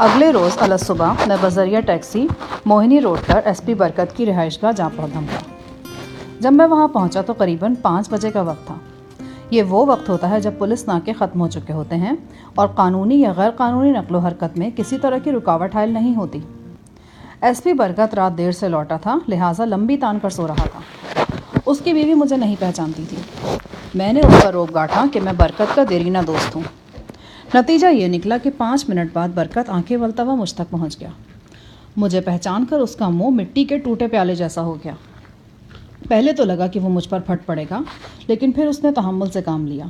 اگلے روز الصبح میں بذریعہ ٹیکسی موہنی روڈ پر ایس پی برکت کی رہائش گاہ جا پہنچا۔ جب میں وہاں پہنچا تو قریباً 5 بجے کا وقت تھا۔ یہ وہ وقت ہوتا ہے جب پولیس ناکے ختم ہو چکے ہوتے ہیں اور قانونی یا غیر قانونی نقل و حرکت میں کسی طرح کی رکاوٹ حائل نہیں ہوتی۔ ایس پی برکت رات دیر سے لوٹا تھا، لہٰذا لمبی تان کر سو رہا تھا۔ اس کی بیوی مجھے نہیں پہچانتی تھی۔ میں نے اس پر روب گاٹھا کہ میں برکت کا دیرینہ دوست ہوں۔ نتیجہ یہ نکلا کہ 5 منٹ بعد برکت آنکھیں ملتا ہوا مجھ تک پہنچ گیا۔ مجھے پہچان کر اس کا منہ مٹی کے ٹوٹے پیالے جیسا ہو گیا۔ پہلے تو لگا کہ وہ مجھ پر پھٹ پڑے گا، لیکن پھر اس نے تحمل سے کام لیا۔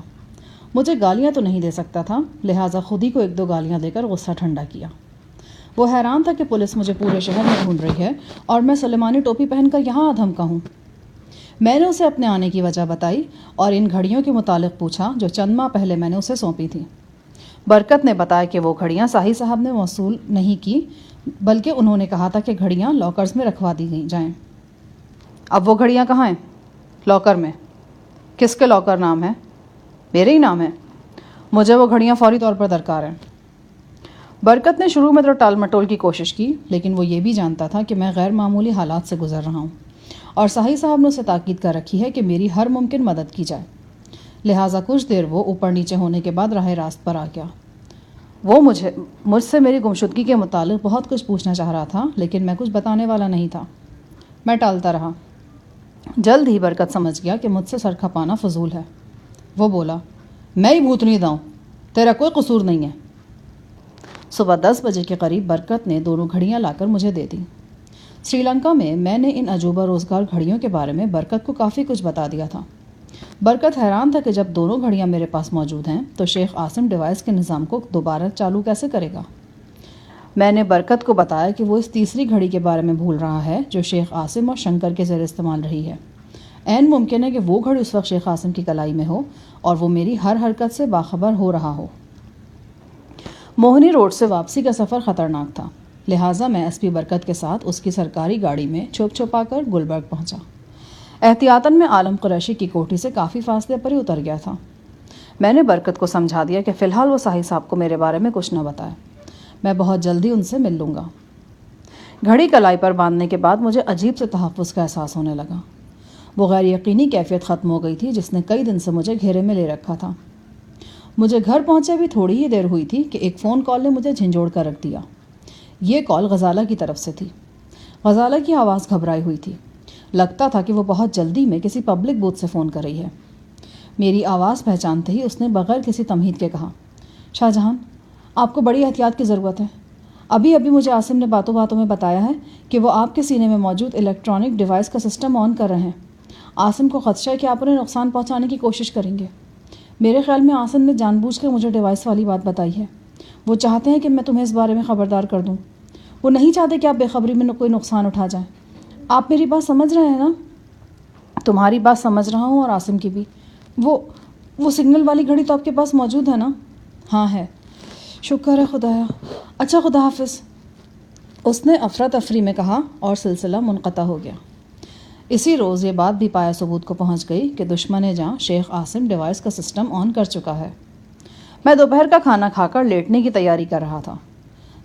مجھے گالیاں تو نہیں دے سکتا تھا، لہٰذا خود ہی کو 1-2 گالیاں دے کر غصہ ٹھنڈا کیا۔ وہ حیران تھا کہ پولیس مجھے پورے شہر میں ڈھونڈ رہی ہے اور میں سلیمانی ٹوپی پہن کر یہاں ادھم کا ہوں۔ میں نے اسے اپنے آنے کی وجہ بتائی اور ان گھڑیوں کے متعلق پوچھا جو چند ماہ پہلے میں نے اسے سونپی تھی۔ برکت نے بتایا کہ وہ گھڑیاں ساحی صاحب نے موصول نہیں کی، بلکہ انہوں نے کہا تھا کہ گھڑیاں لاکرز میں رکھوا دی جائیں۔ اب وہ گھڑیاں کہاں ہیں؟ لاکر میں۔ کس کے لاکر نام ہے؟ میرے ہی نام ہے۔ مجھے وہ گھڑیاں فوری طور پر درکار ہیں۔ برکت نے شروع میں تو ٹال مٹول کی کوشش کی، لیکن وہ یہ بھی جانتا تھا کہ میں غیر معمولی حالات سے گزر رہا ہوں اور صاحب صاحب نے اسے تاکید کر رکھی ہے کہ میری ہر ممکن مدد کی جائے۔ لہٰذا کچھ دیر وہ اوپر نیچے ہونے کے بعد راہ راست پر آ گیا۔ وہ مجھ سے میری گمشدگی کے متعلق بہت کچھ پوچھنا چاہ رہا تھا، لیکن میں کچھ بتانے والا نہیں تھا۔ میں ٹالتا رہا۔ جلد ہی برکت سمجھ گیا کہ مجھ سے سر کھپانا فضول ہے۔ وہ بولا، میں ہی بھوتنی داؤں، تیرا کوئی قصور نہیں ہے۔ صبح 10 بجے کے قریب برکت نے دونوں گھڑیاں لا کر مجھے دے دیں۔ سری لنکا میں نے ان عجوبہ روزگار گھڑیوں کے بارے میں برکت کو کافی کچھ بتا دیا تھا۔ برکت حیران تھا کہ جب دونوں گھڑیاں میرے پاس موجود ہیں تو شیخ عاصم ڈیوائس کے نظام کو دوبارہ چالو کیسے کرے گا؟ میں نے برکت کو بتایا کہ وہ اس تیسری گھڑی کے بارے میں بھول رہا ہے جو شیخ عاصم اور شنکر کے زیر استعمال رہی ہے۔ عین ممکن ہے کہ وہ گھڑی اس وقت شیخ عاصم کی کلائی میں ہو اور وہ میری ہر حرکت سے باخبر ہو رہا ہو۔ موہنی روڈ سے واپسی کا سفر خطرناک تھا، لہٰذا میں ایس پی برکت کے ساتھ اس کی سرکاری گاڑی میں چھپ چھپا کر گلبرگ پہنچا۔ احتیاطاً میں عالم قریشی کی کوٹھی سے کافی فاصلے پر ہی اتر گیا تھا۔ میں نے برکت کو سمجھا دیا کہ فی الحال وہ صاحب صاحب کو میرے بارے میں کچھ نہ بتائے، میں بہت جلدی ان سے مل لوں گا۔ گھڑی کلائی پر باندھنے کے بعد مجھے عجیب سے تحفظ کا احساس ہونے لگا۔ وہ غیر یقینی کیفیت ختم ہو گئی تھی جس نے کئی دن سے مجھے گھیرے میں لے رکھا تھا۔ مجھے گھر پہنچے بھی تھوڑی ہی دیر ہوئی تھی کہ ایک فون کال نے مجھے جھنجھوڑ کر رکھ دیا۔ یہ کال غزالہ کی طرف سے تھی۔ غزالہ کی آواز گھبرائی ہوئی تھی، لگتا تھا کہ وہ بہت جلدی میں کسی پبلک بوتھ سے فون کر رہی ہے۔ میری آواز پہچانتے ہی اس نے بغیر کسی تمہید کے کہا، شاہ جہاں، آپ کو بڑی احتیاط کی ضرورت ہے۔ ابھی مجھے عاصم نے باتوں باتوں میں بتایا ہے کہ وہ آپ کے سینے میں موجود الیکٹرانک ڈیوائس کا سسٹم آن کر رہے ہیں۔ عاصم کو خدشہ ہے کہ آپ انہیں نقصان پہنچانے کی کوشش کریں گے۔ میرے خیال میں عاصم نے جان بوجھ کر مجھے ڈیوائس والی بات بتائی ہے۔ وہ چاہتے ہیں کہ میں تمہیں اس بارے میں خبردار کر دوں۔ وہ نہیں چاہتے کہ آپ بے خبری میں کوئی نقصان اٹھا جائیں۔ آپ میری بات سمجھ رہے ہیں نا؟ تمہاری بات سمجھ رہا ہوں اور عاصم کی بھی۔ وہ سگنل والی گھڑی تو آپ کے پاس موجود ہے نا؟ ہاں ہے۔ شکر ہے خدایا۔ اچھا، خدا حافظ، اس نے افراتفری میں کہا اور سلسلہ منقطع ہو گیا۔ اسی روز یہ بات بھی پایا ثبوت کو پہنچ گئی کہ دشمن جاں شیخ عاصم ڈیوائس کا سسٹم آن کر چکا ہے۔ میں دوپہر کا کھانا کھا کر لیٹنے کی تیاری کر رہا تھا۔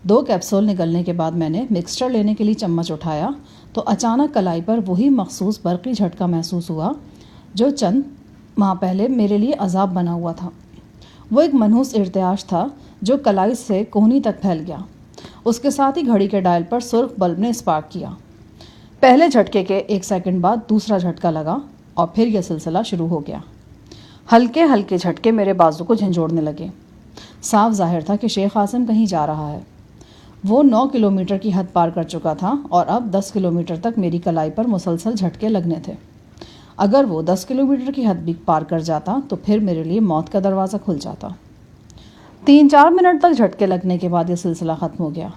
2 کیپسول نگلنے کے بعد میں نے مکسچر لینے کے لیے چمچ اٹھایا تو اچانک کلائی پر وہی مخصوص برقی جھٹکا محسوس ہوا جو چند ماہ پہلے میرے لیے عذاب بنا ہوا تھا۔ وہ ایک منحوس ارتعاش تھا جو کلائی سے کوہنی تک پھیل گیا۔ اس کے ساتھ ہی گھڑی کے ڈائل پر سرخ بلب نے اسپارک کیا۔ پہلے جھٹکے کے 1 سیکنڈ بعد دوسرا جھٹکا لگا اور پھر یہ سلسلہ شروع ہو گیا۔ ہلکے ہلکے جھٹکے میرے بازو کو جھنجھوڑنے لگے۔ صاف ظاہر تھا کہ شیخ عاصم کہیں جا رہا ہے۔ وہ 9 کلومیٹر کی حد پار کر چکا تھا اور اب 10 کلومیٹر تک میری کلائی پر مسلسل جھٹکے لگنے تھے۔ اگر وہ 10 کلومیٹر کی حد بھی پار کر جاتا تو پھر میرے لیے موت کا دروازہ کھل جاتا۔ 3-4 منٹ تک جھٹکے لگنے کے بعد یہ سلسلہ ختم ہو گیا۔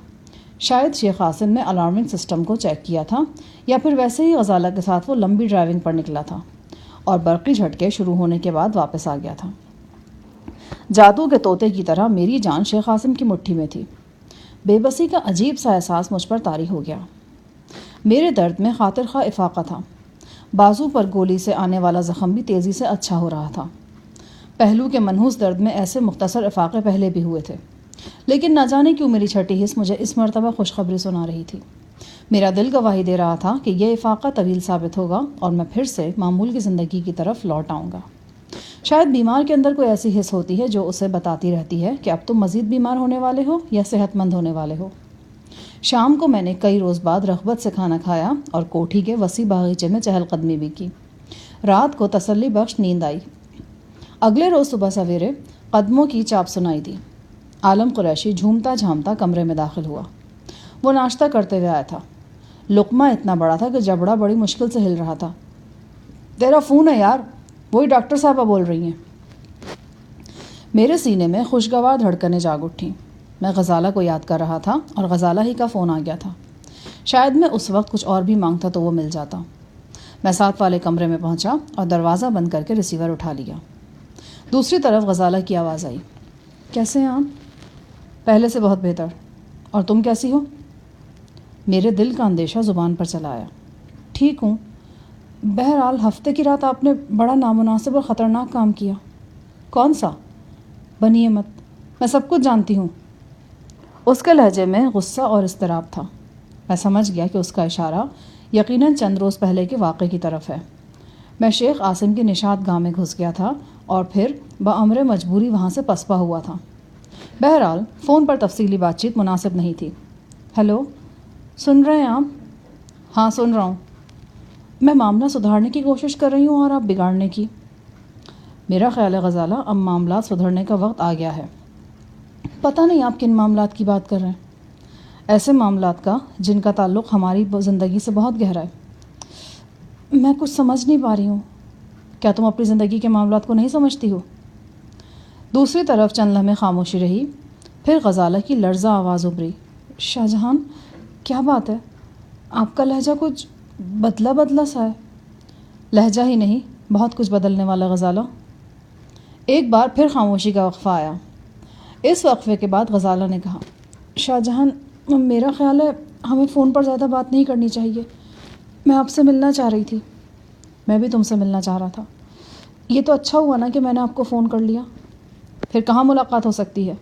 شاید شیخ عاصم نے الارمنگ سسٹم کو چیک کیا تھا یا پھر ویسے ہی غزالہ کے ساتھ وہ لمبی ڈرائیونگ پر نکلا تھا اور برقی جھٹکے شروع ہونے کے بعد واپس آ گیا تھا۔ جادو کے طوطے کی طرح میری جان شیخ عاصم کی مٹھی میں تھی۔ بے بسی کا عجیب سا احساس مجھ پر طاری ہو گیا۔ میرے درد میں خاطر خواہ افاقہ تھا۔ بازو پر گولی سے آنے والا زخم بھی تیزی سے اچھا ہو رہا تھا۔ پہلو کے منحوس درد میں ایسے مختصر افاقے پہلے بھی ہوئے تھے۔ لیکن نہ جانے کیوں میری چھٹی حص مجھے اس مرتبہ خوشخبری سنا رہی تھی۔ میرا دل گواہی دے رہا تھا کہ یہ افاقہ طویل ثابت ہوگا اور میں پھر سے معمول کی زندگی کی طرف لوٹ آؤں گا۔ شاید بیمار کے اندر کوئی ایسی حص ہوتی ہے جو اسے بتاتی رہتی ہے کہ اب تم مزید بیمار ہونے والے ہو یا صحت مند ہونے والے ہو۔ شام کو میں نے کئی روز بعد رغبت سے کھانا کھایا اور کوٹھی کے وسیع باغیچے میں چہل قدمی بھی کی۔ رات کو تسلی بخش نیند آئی۔ اگلے روز صبح سویرے قدموں کی چاپ سنائی دی۔ عالم قریشی جھومتا جھامتا کمرے میں داخل ہوا۔ وہ ناشتہ کرتے ہوئے آیا تھا۔ لقمہ اتنا بڑا تھا کہ جبڑا بڑی مشکل سے ہل رہا تھا۔ تیرا فون ہے یار، وہی ڈاکٹر صاحبہ بول رہی ہیں۔ میرے سینے میں خوشگوار دھڑکنیں جاگ اٹھیں۔ میں غزالہ کو یاد کر رہا تھا اور غزالہ ہی کا فون آ گیا تھا۔ شاید میں اس وقت کچھ اور بھی مانگتا تو وہ مل جاتا۔ میں ساتھ والے کمرے میں پہنچا اور دروازہ بند کر کے ریسیور اٹھا لیا۔ دوسری طرف غزالہ کی آواز آئی، کیسے ہیں آپ؟ پہلے سے بہت بہتر۔ اور تم کیسی ہو؟ میرے دل کا اندیشہ زبان پر چلا آیا۔ ٹھیک ہوں، بہرحال ہفتے کی رات آپ نے بڑا نامناسب اور خطرناک کام کیا۔ کون سا؟ بنیے مت، میں سب کچھ جانتی ہوں۔ اس کے لہجے میں غصہ اور اضطراب تھا۔ میں سمجھ گیا کہ اس کا اشارہ یقیناً چند روز پہلے کے واقعے کی طرف ہے۔ میں شیخ عاصم کی نشاط گاہ میں گھس گیا تھا اور پھر بامر مجبوری وہاں سے پسپا ہوا تھا۔ بہرحال فون پر تفصیلی بات چیت مناسب نہیں تھی۔ ہیلو، سن رہے ہیں آپ؟ ہاں سن رہا ہوں۔ میں معاملہ سدھارنے کی کوشش کر رہی ہوں اور آپ بگاڑنے کی۔ میرا خیال ہے غزالہ، اب معاملات سدھرنے کا وقت آ گیا ہے۔ پتہ نہیں آپ کن معاملات کی بات کر رہے ہیں۔ ایسے معاملات کا جن کا تعلق ہماری زندگی سے بہت گہرا ہے۔ میں کچھ سمجھ نہیں پا رہی ہوں۔ کیا تم اپنی زندگی کے معاملات کو نہیں سمجھتی ہو؟ دوسری طرف چند لمحے خاموشی رہی، پھر غزالہ کی لرزہ آواز ابھری، شاہ جہان کیا بات ہے؟ آپ کا لہجہ کچھ بدلا سا ہے۔ لہجہ ہی نہیں، بہت کچھ بدلنے والا غزالہ۔ ایک بار پھر خاموشی کا وقفہ آیا۔ اس وقفے کے بعد غزالہ نے کہا، شاہ جہان میرا خیال ہے ہمیں فون پر زیادہ بات نہیں کرنی چاہیے۔ میں آپ سے ملنا چاہ رہی تھی۔ میں بھی تم سے ملنا چاہ رہا تھا۔ یہ تو اچھا ہوا نا کہ میں نے آپ کو فون کر لیا۔ پھر کہاں ملاقات ہو سکتی ہے؟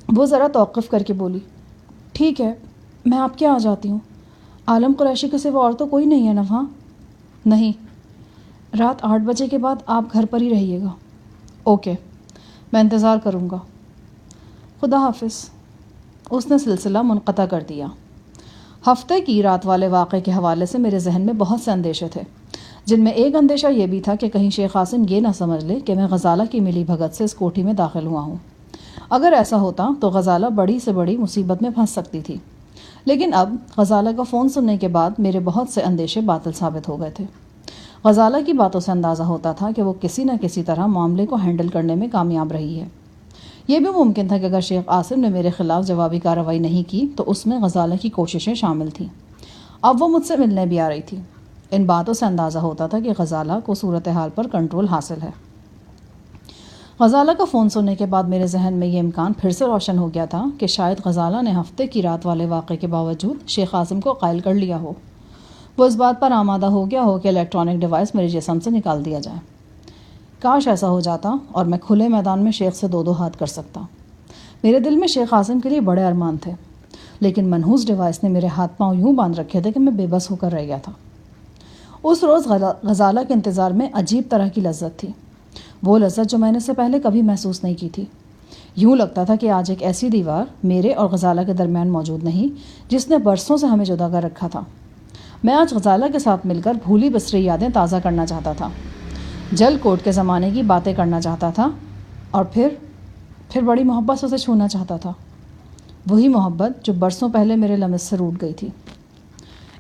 وہ ذرا توقف کر کے بولی، ٹھیک ہے میں آپ کے آ جاتی ہوں۔ عالم قریشی کے سوا اور تو کوئی نہیں ہے نا وہاں؟ نہیں۔ رات 8 بجے کے بعد آپ گھر پر ہی رہیے گا۔ اوکے، میں انتظار کروں گا۔ خدا حافظ۔ اس نے سلسلہ منقطع کر دیا۔ ہفتے کی رات والے واقعے کے حوالے سے میرے ذہن میں بہت سے اندیشے تھے، جن میں ایک اندیشہ یہ بھی تھا کہ کہیں شیخ عاصم یہ نہ سمجھ لے کہ میں غزالہ کی ملی بھگت سے اس کوٹھی میں داخل ہوا ہوں۔ اگر ایسا ہوتا تو غزالہ بڑی سے بڑی مصیبت میں پھنس سکتی تھی۔ لیکن اب غزالہ کا فون سننے کے بعد میرے بہت سے اندیشے باطل ثابت ہو گئے تھے۔ غزالہ کی باتوں سے اندازہ ہوتا تھا کہ وہ کسی نہ کسی طرح معاملے کو ہینڈل کرنے میں کامیاب رہی ہے۔ یہ بھی ممکن تھا کہ اگر شیخ عاصم نے میرے خلاف جوابی کارروائی نہیں کی تو اس میں غزالہ کی کوششیں شامل تھیں۔ اب وہ مجھ سے ملنے بھی آ رہی تھی۔ ان باتوں سے اندازہ ہوتا تھا کہ غزالہ کو صورتحال پر کنٹرول حاصل ہے۔ غزالہ کا فون سننے کے بعد میرے ذہن میں یہ امکان پھر سے روشن ہو گیا تھا کہ شاید غزالہ نے ہفتے کی رات والے واقعے کے باوجود شیخ عاصم کو قائل کر لیا ہو۔ وہ اس بات پر آمادہ ہو گیا ہو کہ الیکٹرانک ڈیوائس میرے جسم سے نکال دیا جائے۔ کاش ایسا ہو جاتا اور میں کھلے میدان میں شیخ سے 2 ہاتھ کر سکتا۔ میرے دل میں شیخ عاصم کے لیے بڑے ارمان تھے، لیکن منحوس ڈیوائس نے میرے ہاتھ پاؤں یوں باندھ رکھے تھے کہ میں بے بس ہو کر رہ گیا تھا۔ اس روز غزالہ کے انتظار میں عجیب طرح کی لذت تھی، وہ لذت جو میں نے اس سے پہلے کبھی محسوس نہیں کی تھی۔ یوں لگتا تھا کہ آج ایک ایسی دیوار میرے اور غزالہ کے درمیان موجود نہیں جس نے برسوں سے ہمیں جدا کر رکھا تھا۔ میں آج غزالہ کے ساتھ مل کر بھولی بسری یادیں تازہ کرنا چاہتا تھا، جل کوٹ کے زمانے کی باتیں کرنا چاہتا تھا اور پھر بڑی محبت سے اسے چھونا چاہتا تھا، وہی محبت جو برسوں پہلے میرے لمس سے روٹ گئی تھی۔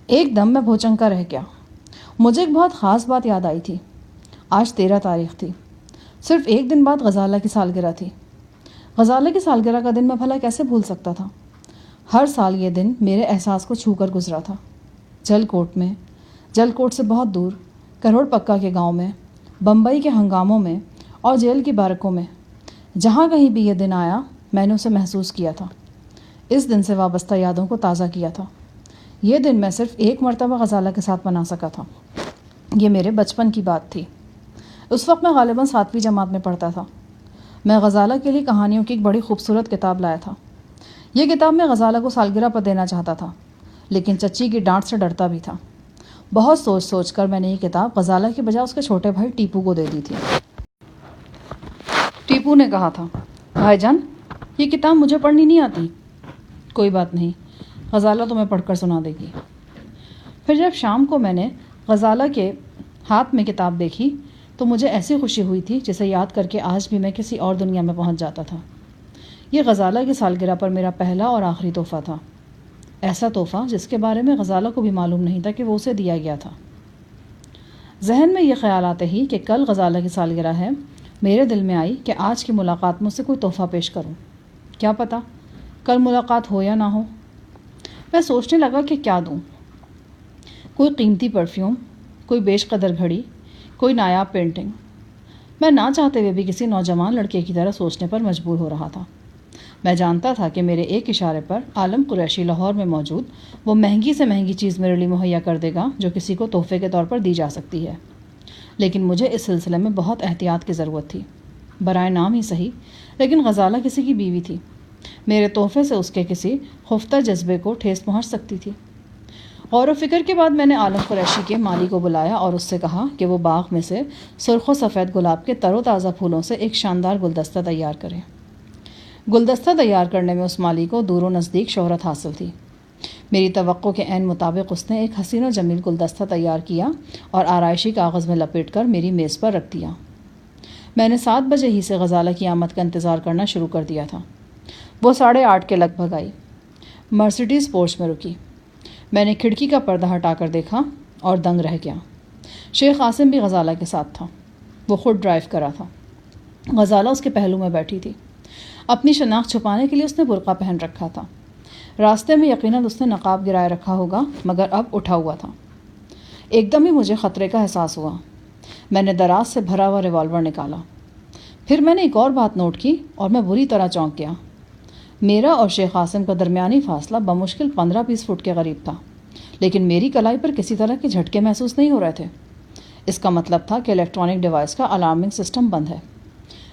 ایک دم میں بھوچنکا رہ گیا۔ مجھے ایک بہت خاص بات یاد آئی تھی۔ آج 13 تاریخ تھی، صرف ایک دن بعد غزالہ کی سالگرہ تھی۔ غزالہ کی سالگرہ کا دن میں بھلا کیسے بھول سکتا تھا؟ ہر سال یہ دن میرے احساس کو چھو کر گزرا تھا۔ جل کوٹ سے بہت دور، کروڑ پکا کے گاؤں میں، بمبئی کے ہنگاموں میں اور جیل کی بارکوں میں، جہاں کہیں بھی یہ دن آیا میں نے اسے محسوس کیا تھا، اس دن سے وابستہ یادوں کو تازہ کیا تھا۔ یہ دن میں صرف ایک مرتبہ غزالہ کے ساتھ منا سکا تھا۔ یہ میرے بچپن کی بات تھی۔ اس وقت میں غالباً 7ویں جماعت میں پڑھتا تھا۔ میں غزالہ کے لیے کہانیوں کی ایک بڑی خوبصورت کتاب لایا تھا۔ یہ کتاب میں غزالہ کو سالگرہ پر دینا چاہتا تھا، لیکن چچی کی ڈانٹ سے ڈرتا بھی تھا۔ بہت سوچ سوچ کر میں نے یہ کتاب غزالہ کے بجائے اس کے چھوٹے بھائی ٹیپو کو دے دی تھی۔ ٹیپو نے کہا تھا، بھائی جان یہ کتاب مجھے پڑھنی نہیں آتی۔ کوئی بات نہیں، غزالہ تمہیں پڑھ کر سنا دے گی۔ پھر جب شام کو میں نے غزالہ کے ہاتھ میں کتاب دیکھی تو مجھے ایسی خوشی ہوئی تھی جسے یاد کر کے آج بھی میں کسی اور دنیا میں پہنچ جاتا تھا۔ یہ غزالہ کی سالگرہ پر میرا پہلا اور آخری تحفہ تھا، ایسا تحفہ جس کے بارے میں غزالہ کو بھی معلوم نہیں تھا کہ وہ اسے دیا گیا تھا۔ ذہن میں یہ خیال آتے ہی کہ کل غزالہ کی سالگرہ ہے، میرے دل میں آئی کہ آج کی ملاقات میں اسے کوئی تحفہ پیش کروں۔ کیا پتہ کل ملاقات ہو یا نہ ہو۔ میں سوچنے لگا کہ کیا دوں۔ کوئی قیمتی پرفیوم، کوئی بیش قدر گھڑی، کوئی نایاب پینٹنگ۔ میں نہ چاہتے ہوئے بھی کسی نوجوان لڑکے کی طرح سوچنے پر مجبور ہو رہا تھا۔ میں جانتا تھا کہ میرے ایک اشارے پر عالم قریشی لاہور میں موجود وہ مہنگی سے مہنگی چیز میرے لیے مہیا کر دے گا جو کسی کو تحفے کے طور پر دی جا سکتی ہے، لیکن مجھے اس سلسلے میں بہت احتیاط کی ضرورت تھی۔ برائے نام ہی صحیح، لیکن غزالہ کسی کی بیوی تھی۔ میرے تحفے سے اس کے کسی خفتہ جذبے کو ٹھیس پہنچ سکتی تھی۔ غور و فکر کے بعد میں نے عالم قریشی کے مالی کو بلایا اور اس سے کہا کہ وہ باغ میں سے سرخ و سفید گلاب کے تر و تازہ پھولوں سے ایک شاندار گلدستہ تیار کرے۔ گلدستہ تیار کرنے میں اس مالی کو دور و نزدیک شہرت حاصل تھی۔ میری توقع کے عین مطابق اس نے ایک حسین و جمیل گلدستہ تیار کیا اور آرائشی کاغذ میں لپیٹ کر میری میز پر رکھ دیا۔ میں نے 7 بجے ہی سے غزالہ کی آمد کا انتظار کرنا شروع کر دیا تھا۔ وہ 8:30 کے لگ بھگ آئی۔ مرسیڈیز پورچ میں رکی۔ میں نے کھڑکی کا پردہ ہٹا کر دیکھا اور دنگ رہ گیا۔ شیخ عاصم بھی غزالہ کے ساتھ تھا۔ وہ خود ڈرائیو کر رہا تھا۔ غزالہ اس کے پہلو میں بیٹھی تھی۔ اپنی شناخت چھپانے کے لیے اس نے برقع پہن رکھا تھا۔ راستے میں یقیناً اس نے نقاب گرائے رکھا ہوگا، مگر اب اٹھا ہوا تھا۔ ایک دم ہی مجھے خطرے کا احساس ہوا۔ میں نے دراز سے بھرا ہوا ریوالور نکالا۔ پھر میں نے ایک اور بات نوٹ کی اور میں بری طرح چونک گیا۔ میرا اور شیخ عاصم کا درمیانی فاصلہ بمشکل 15-20 فٹ کے قریب تھا، لیکن میری کلائی پر کسی طرح کے جھٹکے محسوس نہیں ہو رہے تھے۔ اس کا مطلب تھا کہ الیکٹرانک ڈیوائس کا الارمنگ سسٹم بند ہے۔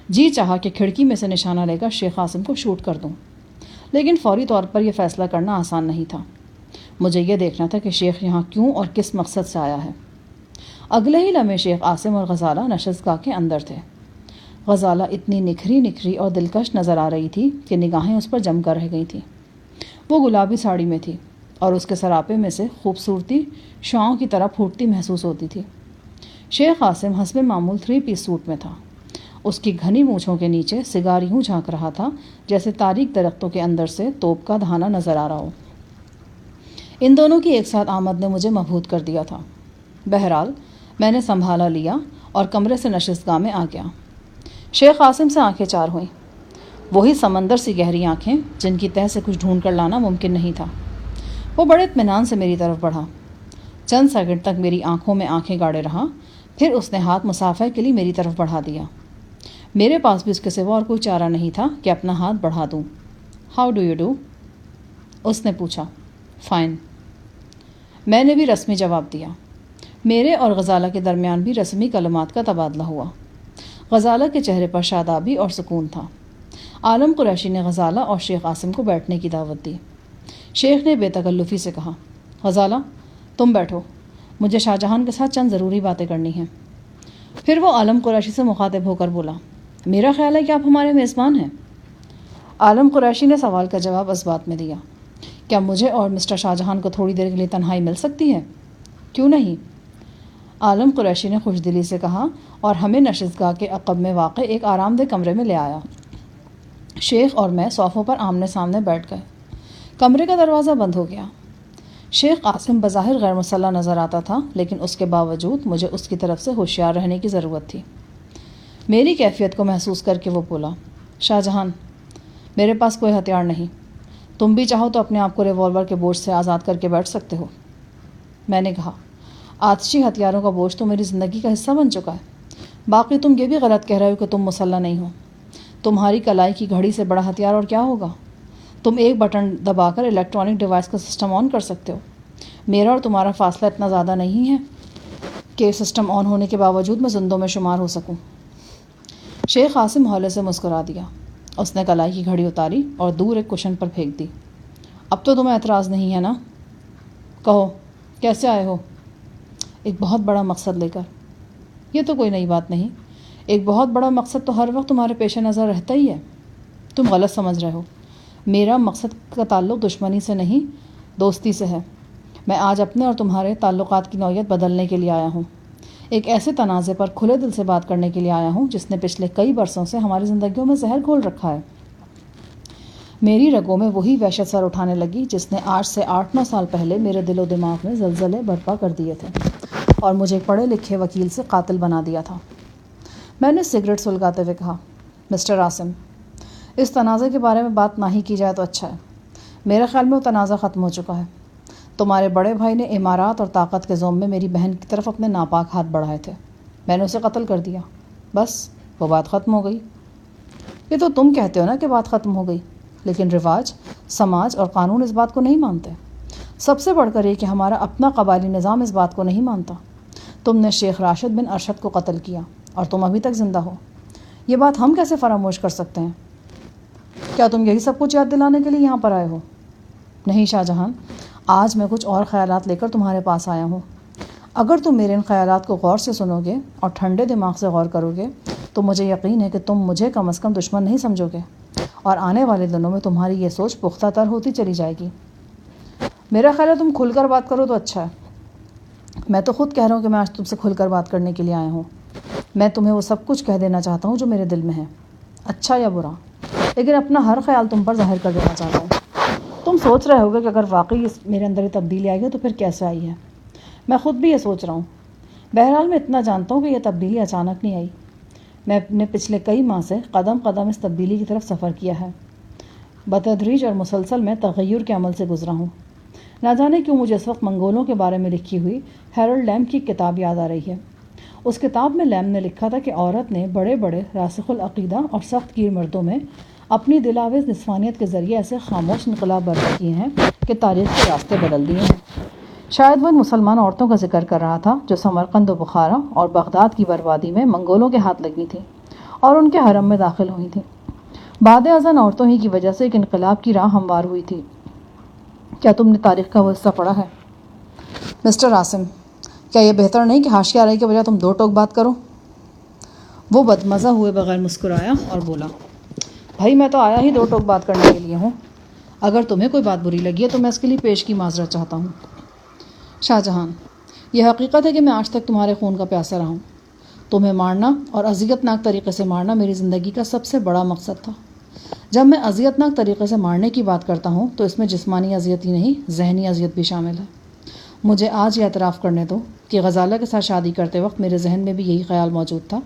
جی چاہا کہ کھڑکی میں سے نشانہ لے کر شیخ عاصم کو شوٹ کر دوں، لیکن فوری طور پر یہ فیصلہ کرنا آسان نہیں تھا۔ مجھے یہ دیکھنا تھا کہ شیخ یہاں کیوں اور کس مقصد سے آیا ہے۔ اگلے ہی لمحے شیخ عاصم اور غزالہ نشستگاہ کے اندر تھے۔ غزالہ اتنی نکھری اور دلکش نظر آ رہی تھی کہ نگاہیں اس پر جم کر رہ گئی تھیں۔ وہ گلابی ساڑی میں تھی اور اس کے سراپے میں سے خوبصورتی شعاؤں کی طرح پھوٹتی محسوس ہوتی تھی۔ شیخ عاصم حسب معمول 3 پیس سوٹ میں تھا۔ اس کی گھنی مونچھوں کے نیچے سگار یوں جھانک رہا تھا جیسے تاریک درختوں کے اندر سے توپ کا دھانا نظر آ رہا ہو۔ ان دونوں کی ایک ساتھ آمد نے مجھے مبہوت کر دیا تھا۔ بہرحال میں نے سنبھالا لیا اور کمرے سے نشستگاہ میں آ گیا۔ شیخ عاصم سے آنکھیں چار ہوئیں۔ وہی سمندر سی گہری آنکھیں جن کی تہہ سے کچھ ڈھونڈ کر لانا ممکن نہیں تھا۔ وہ بڑے اطمینان سے میری طرف بڑھا۔ چند سیکنڈ تک میری آنکھوں میں آنکھیں گاڑے رہا، پھر اس نے ہاتھ مسافہ کے لیے میری طرف بڑھا دیا۔ میرے پاس بھی اس کے سوا اور کوئی چارہ نہیں تھا کہ اپنا ہاتھ بڑھا دوں۔ How do you do? اس نے پوچھا۔ فائن۔ میں نے بھی رسمی جواب دیا۔ میرے اور غزالہ کے درمیان بھی رسمی کلمات کا تبادلہ ہوا۔ غزالہ کے چہرے پر شادابی اور سکون تھا۔ عالم قریشی نے غزالہ اور شیخ عاصم کو بیٹھنے کی دعوت دی۔ شیخ نے بے تکلفی سے کہا، غزالہ تم بیٹھو، مجھے شاہ جہان کے ساتھ چند ضروری باتیں کرنی ہیں۔ پھر وہ عالم قریشی سے مخاطب ہو کر بولا، میرا خیال ہے کہ آپ ہمارے میزبان ہیں۔ عالم قریشی نے سوال کا جواب اس بات میں دیا، کیا مجھے اور مسٹر شاہ جہان کو تھوڑی دیر کے لیے تنہائی مل سکتی ہے؟ کیوں نہیں؟ عالم قریشی نے خوش دلی سے کہا اور ہمیں نشستگاہ کے عقب میں واقع ایک آرام دہ کمرے میں لے آیا۔ شیخ اور میں صوفوں پر آمنے سامنے بیٹھ گئے۔ کمرے کا دروازہ بند ہو گیا۔ شیخ عاصم بظاہر غیر مسلح نظر آتا تھا، لیکن اس کے باوجود مجھے اس کی طرف سے ہوشیار رہنے کی ضرورت تھی۔ میری کیفیت کو محسوس کر کے وہ بولا، شاہ جہان میرے پاس کوئی ہتھیار نہیں، تم بھی چاہو تو اپنے آپ کو ریوالور کے بوجھ سے آزاد کر کے بیٹھ سکتے ہو۔ میں نے کہا، آتشی ہتھیاروں کا بوجھ تو میری زندگی کا حصہ بن چکا ہے۔ باقی تم یہ بھی غلط کہہ رہے ہو کہ تم مسلح نہیں ہو۔ تمہاری کلائی کی گھڑی سے بڑا ہتھیار اور کیا ہوگا؟ تم ایک بٹن دبا کر الیکٹرانک ڈیوائس کا سسٹم آن کر سکتے ہو۔ میرا اور تمہارا فاصلہ اتنا زیادہ نہیں ہے کہ سسٹم آن ہونے کے باوجود میں زندوں میں شمار ہو سکوں۔ شیخ عاصم ہولے سے مسکرا دیا۔ اس نے کلائی کی گھڑی اتاری اور دور ایک کشن پر پھینک دی۔ اب تو تمہیں اعتراض نہیں ہے نا؟ کہو کیسے آئے ہو؟ ایک بہت بڑا مقصد لے کر۔ یہ تو کوئی نئی بات نہیں، ایک بہت بڑا مقصد تو ہر وقت تمہارے پیش نظر رہتا ہی ہے۔ تم غلط سمجھ رہے ہو، میرا مقصد کا تعلق دشمنی سے نہیں دوستی سے ہے۔ میں آج اپنے اور تمہارے تعلقات کی نوعیت بدلنے کے لیے آیا ہوں، ایک ایسے تنازع پر کھلے دل سے بات کرنے کے لیے آیا ہوں جس نے پچھلے کئی برسوں سے ہماری زندگیوں میں زہر گھول رکھا ہے۔ میری رگوں میں وہی وحشت سر اٹھانے لگی جس نے آج سے 8-9 سال پہلے میرے دل و دماغ میں زلزلے برپا کر دیے تھے اور مجھے پڑھے لکھے وکیل سے قاتل بنا دیا تھا۔ میں نے سگریٹ سلگاتے ہوئے کہا، مسٹر عاصم، اس تنازع کے بارے میں بات نہ ہی کی جائے تو اچھا ہے۔ میرے خیال میں وہ تنازع ختم ہو چکا ہے۔ تمہارے بڑے بھائی نے امارات اور طاقت کے زوم میں میری بہن کی طرف اپنے ناپاک ہاتھ بڑھائے تھے، میں نے اسے قتل کر دیا، بس وہ بات ختم ہو گئی۔ یہ تو تم کہتے ہو نا کہ بات ختم ہو گئی، لیکن رواج، سماج اور قانون اس بات کو نہیں مانتے۔ سب سے بڑھ کر یہ کہ ہمارا اپنا قبائلی نظام اس بات کو نہیں مانتا۔ تم نے شیخ راشد بن ارشد کو قتل کیا اور تم ابھی تک زندہ ہو، یہ بات ہم کیسے فراموش کر سکتے ہیں؟ کیا تم یہی سب کچھ یاد دلانے کے لیے یہاں پر آئے ہو؟ نہیں شاہ جہان، آج میں کچھ اور خیالات لے کر تمہارے پاس آیا ہوں۔ اگر تم میرے ان خیالات کو غور سے سنو گے اور ٹھنڈے دماغ سے غور کرو گے تو مجھے یقین ہے کہ تم مجھے کم از کم دشمن نہیں سمجھو گے، اور آنے والے دنوں میں تمہاری یہ سوچ پختہ تر ہوتی چلی جائے گی۔ میرا خیال ہے تم کھل کر بات کرو تو اچھا ہے۔ میں تو خود کہہ رہا ہوں کہ میں آج تم سے کھل کر بات کرنے کے لیے آیا ہوں۔ میں تمہیں وہ سب کچھ کہہ دینا چاہتا ہوں جو میرے دل میں ہے، اچھا یا برا، لیکن اپنا ہر خیال تم پر ظاہر کر دینا چاہتا ہوں۔ تم سوچ رہے ہوگے کہ اگر واقعی میرے اندر یہ تبدیلی آئی ہے تو پھر کیسے آئی ہے؟ میں خود بھی یہ سوچ رہا ہوں۔ بہرحال میں اتنا جانتا ہوں کہ یہ تبدیلی اچانک نہیں آئی۔ میں اپنے پچھلے کئی ماہ سے قدم قدم اس تبدیلی کی طرف سفر کیا ہے، بتدریج اور مسلسل میں تغیر کے عمل سے گزرا ہوں۔ نہ جانے کیوں مجھے اس وقت منگولوں کے بارے میں لکھی ہوئی ہیرلڈ لیم کی کتاب یاد آ رہی ہے۔ اس کتاب میں لیم نے لکھا تھا کہ عورت نے بڑے بڑے راسخ العقیدہ اور سخت گیر مردوں میں اپنی دلاویز نسوانیت کے ذریعے ایسے خاموش انقلاب برپا کیے ہیں کہ تاریخ کے راستے بدل دیے ہیں۔ شاید وہ ان مسلمان عورتوں کا ذکر کر رہا تھا جو سمرقند و بخارا اور بغداد کی بربادی میں منگولوں کے ہاتھ لگی تھیں اور ان کے حرم میں داخل ہوئی تھیں۔ بعد ازاں عورتوں ہی کی وجہ سے ایک انقلاب کی راہ ہموار ہوئی تھی۔ کیا تم نے تاریخ کا وہ حصہ پڑھا ہے؟ مسٹر عاصم، کیا یہ بہتر نہیں کہ حاشیہ آرائی کے بجائے تم دو ٹوک بات کرو؟ وہ بدمزہ ہوئے بغیر مسکرایا اور بولا، بھائی میں تو آیا ہی دو ٹوک بات کرنے کے لیے ہوں۔ اگر تمہیں کوئی بات بری لگی ہے تو میں اس کے لیے پیش کی معذرت چاہتا ہوں۔ شاہ جہان، یہ حقیقت ہے کہ میں آج تک تمہارے خون کا پیاسا رہا ہوں۔ تمہیں مارنا اور اذیت ناک طریقے سے مارنا میری زندگی کا سب سے بڑا مقصد تھا۔ جب میں اذیت ناک طریقے سے مارنے کی بات کرتا ہوں تو اس میں جسمانی اذیت ہی نہیں، ذہنی اذیت بھی شامل ہے۔ مجھے آج یہ اعتراف کرنے دو کہ غزالہ کے ساتھ شادی کرتے وقت میرے ذہن میں بھی یہی خیال موجود تھا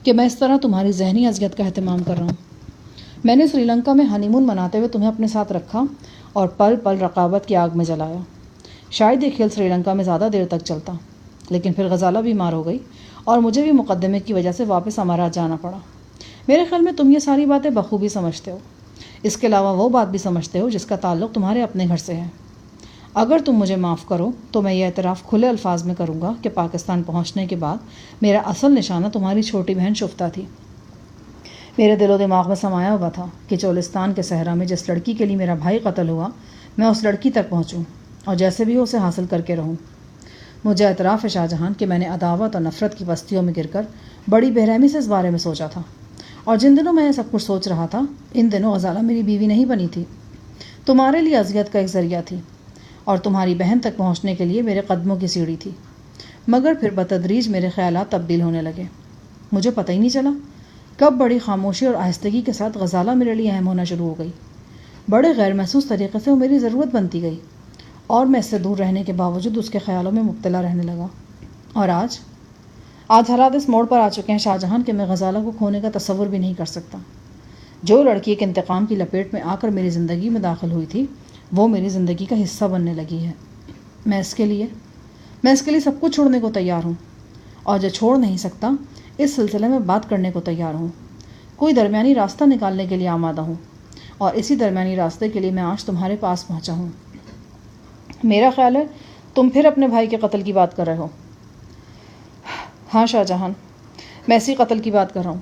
کہ میں اس طرح تمہاری ذہنی اذیت کا اہتمام کر رہا ہوں۔ میں نے سری لنکا میں ہنی مون مناتے ہوئے تمہیں اپنے ساتھ رکھا اور پل پل رقابت کی آگ میں جلایا۔ شاید یہ کھیل سری لنکا میں زیادہ دیر تک چلتا، لیکن پھر غزالہ بیمار ہو گئی اور مجھے بھی مقدمے کی وجہ سے واپس امارات جانا پڑا۔ میرے خیال میں تم یہ ساری باتیں بخوبی سمجھتے ہو۔ اس کے علاوہ وہ بات بھی سمجھتے ہو جس کا تعلق تمہارے اپنے گھر سے ہے۔ اگر تم مجھے معاف کرو تو میں یہ اعتراف کھلے الفاظ میں کروں گا کہ پاکستان پہنچنے کے بعد میرا اصل نشانہ تمہاری چھوٹی بہن شفتہ تھی۔ میرے دل و دماغ میں سمایا ہوا تھا کہ چولستان کے صحرا میں جس لڑکی کے لیے میرا بھائی قتل ہوا، میں اس لڑکی تک پہنچوں اور جیسے بھی ہو اسے حاصل کر کے رہوں۔ مجھے اعتراف ہے شاہ جہان کہ میں نے عداوت اور نفرت کی بستیوں میں گر کر بڑی بے رحمی سے اس بارے میں سوچا تھا، اور جن دنوں میں یہ سب کچھ سوچ رہا تھا ان دنوں غزالہ میری بیوی نہیں بنی تھی، تمہارے لیے اذیت کا ایک ذریعہ تھی اور تمہاری بہن تک پہنچنے کے لیے میرے قدموں کی سیڑھی تھی۔ مگر پھر بتدریج میرے خیالات تبدیل ہونے لگے۔ مجھے پتہ ہی نہیں چلا کب بڑی خاموشی اور آہستگی کے ساتھ غزالہ میرے لیے اہم ہونا شروع ہو گئی۔ بڑے غیر محسوس طریقے سے وہ میری ضرورت بنتی گئی اور میں اس سے دور رہنے کے باوجود اس کے خیالوں میں مبتلا رہنے لگا۔ اور آج حالات اس موڑ پر آ چکے ہیں شاہ جہان کہ میں غزالہ کو کھونے کا تصور بھی نہیں کر سکتا۔ جو لڑکی ایک انتقام کی لپیٹ میں آ کر میری زندگی میں داخل ہوئی تھی وہ میری زندگی کا حصہ بننے لگی ہے۔ میں اس کے لیے سب کچھ چھوڑنے کو تیار ہوں، اور جو چھوڑ نہیں سکتا اس سلسلے میں بات کرنے کو تیار ہوں۔ کوئی درمیانی راستہ نکالنے کے لیے آمادہ ہوں، اور اسی درمیانی راستے کے لیے میں آج تمہارے پاس پہنچا ہوں۔ میرا خیال ہے تم پھر اپنے بھائی کے قتل کی بات کر رہے ہو۔ ہاں شاہ جہان، میں اسی قتل کی بات کر رہا ہوں۔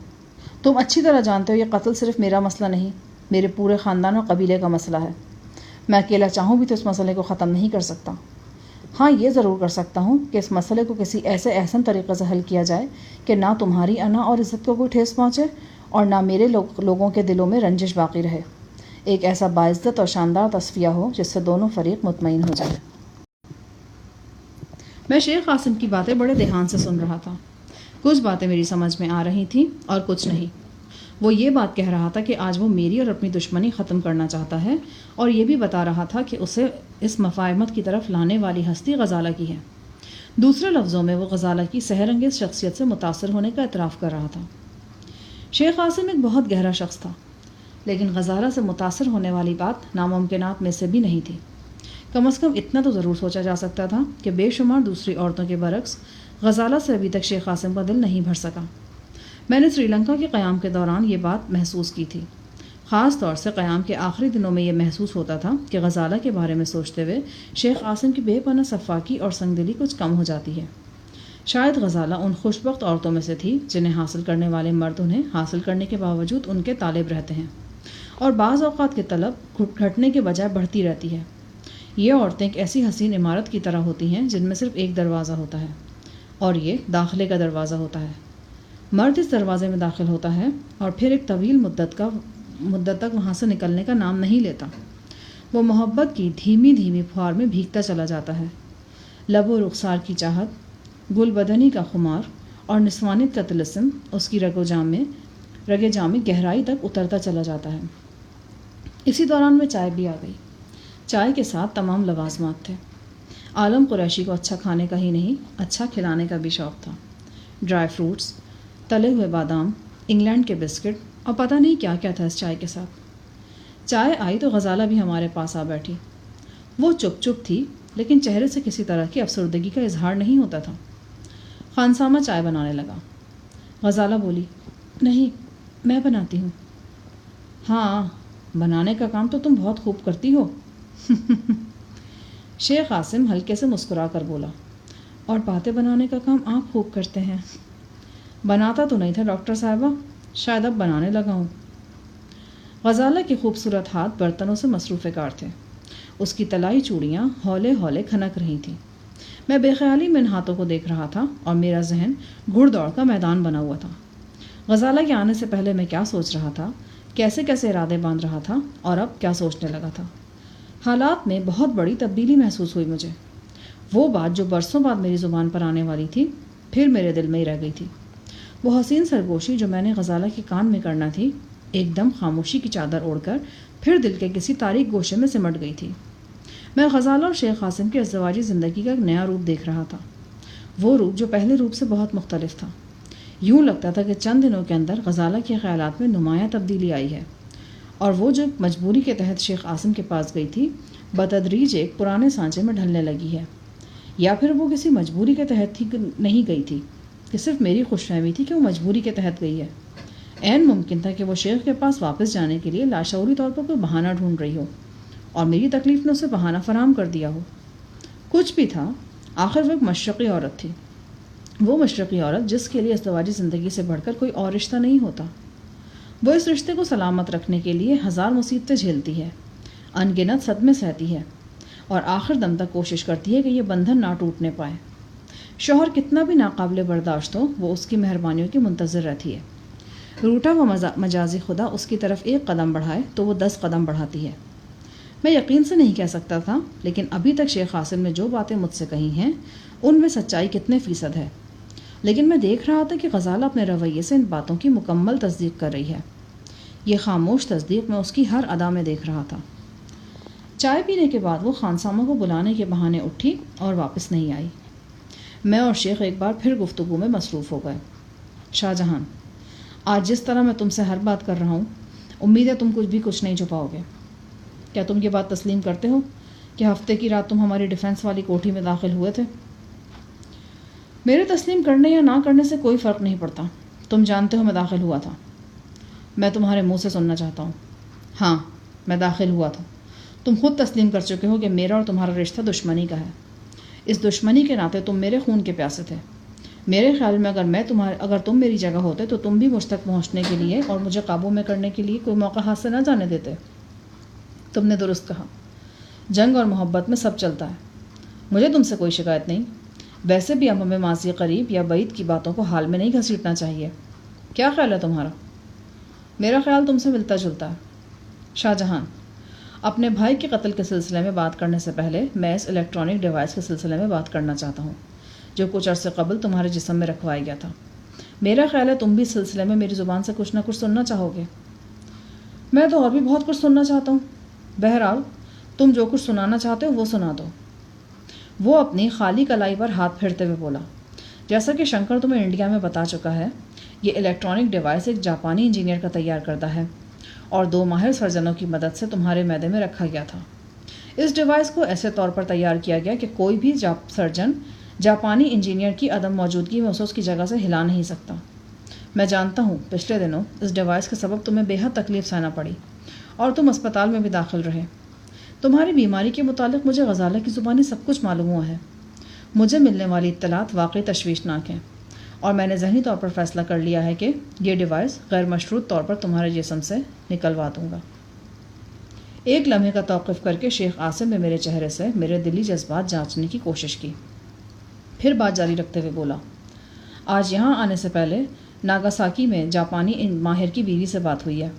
تم اچھی طرح جانتے ہو یہ قتل صرف میرا مسئلہ نہیں، میرے پورے خاندان اور قبیلے کا مسئلہ ہے۔ میں اکیلا چاہوں بھی تو اس مسئلے کو ختم نہیں کر سکتا۔ ہاں یہ ضرور کر سکتا ہوں کہ اس مسئلے کو کسی ایسے احسن طریقے سے حل کیا جائے کہ نہ تمہاری انا اور عزت کو کوئی ٹھیس پہنچے اور نہ میرے لوگوں کے دلوں میں رنجش باقی رہے۔ ایک ایسا باعزت اور شاندار تصفیہ ہو جس سے دونوں فریق مطمئن ہو جائے۔ میں شیخ قاسم کی باتیں بڑے دھیان سے سن رہا تھا۔ کچھ باتیں میری سمجھ میں آ رہی تھیں اور کچھ نہیں۔ وہ یہ بات کہہ رہا تھا کہ آج وہ میری اور اپنی دشمنی ختم کرنا چاہتا ہے، اور یہ بھی بتا رہا تھا کہ اسے اس مفاہمت کی طرف لانے والی ہستی غزالہ کی ہے۔ دوسرے لفظوں میں وہ غزالہ کی سحر انگیز شخصیت سے متاثر ہونے کا اعتراف کر رہا تھا۔ شیخ قاسم ایک بہت گہرا شخص تھا، لیکن غزالہ سے متاثر ہونے والی بات ناممکنات میں سے بھی نہیں تھی۔ کم از کم اتنا تو ضرور سوچا جا سکتا تھا کہ بے شمار دوسری عورتوں کے برعکس غزالہ سے ابھی تک شیخ قاسم کا دل نہیں بھر سکا۔ میں نے سری لنکا کے قیام کے دوران یہ بات محسوس کی تھی۔ خاص طور سے قیام کے آخری دنوں میں یہ محسوس ہوتا تھا کہ غزالہ کے بارے میں سوچتے ہوئے شیخ قاسم کی بے پناہ صفاکی اور سنگ دلی کچھ کم ہو جاتی ہے۔ شاید غزالہ ان خوشبخت عورتوں میں سے تھی جنہیں حاصل کرنے والے مرد انہیں حاصل کرنے کے باوجود ان کے طالب رہتے ہیں، اور بعض اوقات کی طلب گھٹنے کے بجائے بڑھتی رہتی ہے۔ یہ عورتیں ایک ایسی حسین عمارت کی طرح ہوتی ہیں جن میں صرف ایک دروازہ ہوتا ہے، اور یہ داخلے کا دروازہ ہوتا ہے۔ مرد اس دروازے میں داخل ہوتا ہے اور پھر ایک طویل مدت تک وہاں سے نکلنے کا نام نہیں لیتا۔ وہ محبت کی دھیمی دھیمی پھوار میں بھیگتا چلا جاتا ہے۔ لب و رخسار کی چاہت، گل بدنی کا خمار اور نسوانیت کا طلسم اس کی رگے جام میں گہرائی تک اترتا چلا جاتا ہے۔ اسی دوران میں چائے بھی آ گئی۔ چائے کے ساتھ تمام لوازمات تھے۔ عالم قریشی کو اچھا کھانے کا ہی نہیں، اچھا کھلانے کا بھی شوق تھا۔ ڈرائی فروٹس، تلے ہوئے بادام، انگلینڈ کے بسکٹ اور پتہ نہیں کیا کیا تھا اس چائے کے ساتھ۔ چائے آئی تو غزالہ بھی ہمارے پاس آ بیٹھی۔ وہ چپ چپ تھی، لیکن چہرے سے کسی طرح کی افسردگی کا اظہار نہیں ہوتا تھا۔ خانسامہ چائے بنانے لگا۔ غزالہ بولی، نہیں میں بناتی ہوں۔ ہاں بنانے کا کام تو تم بہت خوب کرتی ہو۔ شیخ قاسم ہلکے سے مسکرا کر بولا، اور باتیں بنانے کا کام آپ خوب کرتے ہیں۔ بناتا تو نہیں تھا ڈاکٹر صاحبہ، شاید اب بنانے لگا ہوں۔ غزالہ کے خوبصورت ہاتھ برتنوں سے مصروف کار تھے۔ اس کی طلائی چوڑیاں ہولے ہولے کھنک رہی تھیں۔ میں بے خیالی میں ان ہاتھوں کو دیکھ رہا تھا اور میرا ذہن گھڑ دوڑ کا میدان بنا ہوا تھا۔ غزالہ کے آنے سے پہلے میں کیا سوچ رہا تھا، کیسے کیسے ارادے باندھ رہا تھا، اور اب کیا سوچنے لگا تھا۔ حالات میں بہت بڑی تبدیلی محسوس ہوئی مجھے۔ وہ بات جو برسوں بعد میری زبان پر آنے والی تھی، پھر میرے دل میں ہی رہ گئی تھی۔ وہ حسین سرگوشی جو میں نے غزالہ کے کان میں کرنا تھی، ایک دم خاموشی کی چادر اوڑھ کر پھر دل کے کسی تاریک گوشے میں سمٹ گئی تھی۔ میں غزالہ اور شیخ قاسم کی ازدواجی زندگی کا ایک نیا روپ دیکھ رہا تھا، وہ روپ جو پہلے روپ سے بہت مختلف تھا۔ یوں لگتا تھا کہ چند دنوں کے اندر غزالہ کے خیالات میں نمایاں تبدیلی آئی ہے، اور وہ جو مجبوری کے تحت شیخ قاسم کے پاس گئی تھی، بتدریج ایک پرانے سانچے میں ڈھلنے لگی ہے۔ یا پھر وہ کسی مجبوری کے تحت نہیں گئی تھی، کہ صرف میری خوش فہمی تھی کہ وہ مجبوری کے تحت گئی ہے۔ عین ممکن تھا کہ وہ شیخ کے پاس واپس جانے کے لیے لاشعوری طور پر کوئی بہانہ ڈھونڈ رہی ہو، اور میری تکلیف نے اسے بہانہ فراہم کر دیا ہو۔ کچھ بھی تھا، آخر وہ ایک مشرقی عورت تھی، وہ مشرقی عورت جس کے لیے ازدواجی زندگی سے بڑھ کر کوئی اور رشتہ نہیں ہوتا۔ وہ اس رشتے کو سلامت رکھنے کے لیے ہزار مصیبتیں جھیلتی ہے، ان گنت صدمے سہتی ہے، اور آخر دم تک کوشش کرتی ہے کہ یہ بندھن نہ ٹوٹنے پائے۔ شوہر کتنا بھی ناقابل برداشت ہو، وہ اس کی مہربانیوں کی منتظر رہتی ہے۔ روٹا و مجازی خدا اس کی طرف ایک قدم بڑھائے تو وہ 10 قدم بڑھاتی ہے۔ میں یقین سے نہیں کہہ سکتا تھا، لیکن ابھی تک شیخ قاسم نے جو باتیں مجھ سے کہی ہیں ان میں سچائی کتنے فیصد ہے، لیکن میں دیکھ رہا تھا کہ غزالہ اپنے رویے سے ان باتوں کی مکمل تصدیق کر رہی ہے۔ یہ خاموش تصدیق میں اس کی ہر ادا میں دیکھ رہا تھا۔ چائے پینے کے بعد وہ خانسامہ کو بلانے کے بہانے اٹھی اور واپس نہیں آئی۔ میں اور شیخ ایک بار پھر گفتگو میں مصروف ہو گئے۔ شاہ جہان، آج جس طرح میں تم سے ہر بات کر رہا ہوں، امید ہے تم کچھ نہیں چھپاؤ گے۔ کیا تم یہ بات تسلیم کرتے ہو کہ ہفتے کی رات تم ہماری ڈیفنس والی کوٹھی میں داخل ہوئے تھے؟ میرے تسلیم کرنے یا نہ کرنے سے کوئی فرق نہیں پڑتا۔ تم جانتے ہو میں داخل ہوا تھا۔ میں تمہارے منہ سے سننا چاہتا ہوں۔ ہاں میں داخل ہوا تھا۔ تم خود تسلیم کر چکے ہو کہ میرا اور تمہارا رشتہ دشمنی کا ہے۔ اس دشمنی کے ناطے تم میرے خون کے پیاسے تھے۔ میرے خیال میں اگر تم میری جگہ ہوتے تو تم بھی مجھ تک پہنچنے کے لیے اور مجھے قابو میں کرنے کے لیے کوئی موقع ہاتھ سے نہ جانے دیتے۔ تم نے درست کہا، جنگ اور محبت میں سب چلتا ہے، مجھے تم سے کوئی شکایت نہیں۔ ویسے بھی اب ہمیں ماضی قریب یا بعید کی باتوں کو حال میں نہیں گھسیٹنا چاہیے۔ کیا خیال ہے تمہارا؟ میرا خیال تم سے ملتا جلتا ہے۔ شاہ جہان، اپنے بھائی کے قتل کے سلسلے میں بات کرنے سے پہلے میں اس الیکٹرانک ڈیوائس کے سلسلے میں بات کرنا چاہتا ہوں جو کچھ عرصے قبل تمہارے جسم میں رکھوایا گیا تھا۔ میرا خیال ہے تم بھی اس سلسلے میں میری زبان سے کچھ نہ کچھ سننا چاہو گے۔ میں تو اور بھی بہت کچھ سننا چاہتا ہوں۔ بہرحال تم جو کچھ سنانا چاہتے ہو وہ سنا دو۔ وہ اپنی خالی کلائی پر ہاتھ پھیرتے ہوئے بولا، جیسا کہ شنکر تمہیں انڈیا میں بتا چکا ہے، یہ الیکٹرانک ڈیوائس ایک جاپانی انجینئر کا تیار کردہ ہے اور 2 ماہر سرجنوں کی مدد سے تمہارے معدے میں رکھا گیا تھا۔ اس ڈیوائس کو ایسے طور پر تیار کیا گیا کہ کوئی بھی سرجن جاپانی انجینئر کی عدم موجودگی میں اسے اس کی جگہ سے ہلا نہیں سکتا۔ میں جانتا ہوں پچھلے دنوں اس ڈیوائس کے سبب تمہیں بے حد تکلیف سہنا پڑی اور تم اسپتال میں بھی داخل رہے۔ تمہاری بیماری کے متعلق مجھے غزالہ کی زبانی سب کچھ معلوم ہوا ہے۔ مجھے ملنے والی اطلاعات واقعی تشویشناک ہیں اور میں نے ذہنی طور پر فیصلہ کر لیا ہے کہ یہ ڈیوائس غیر مشروط طور پر تمہارے جسم سے نکلوا دوں گا۔ ایک لمحے کا توقف کر کے شیخ عاصم نے میرے چہرے سے میرے دلی جذبات جانچنے کی کوشش کی، پھر بات جاری رکھتے ہوئے بولا، آج یہاں آنے سے پہلے ناگاساکی میں جاپانی ماہر کی بیوی سے بات ہوئی ہے۔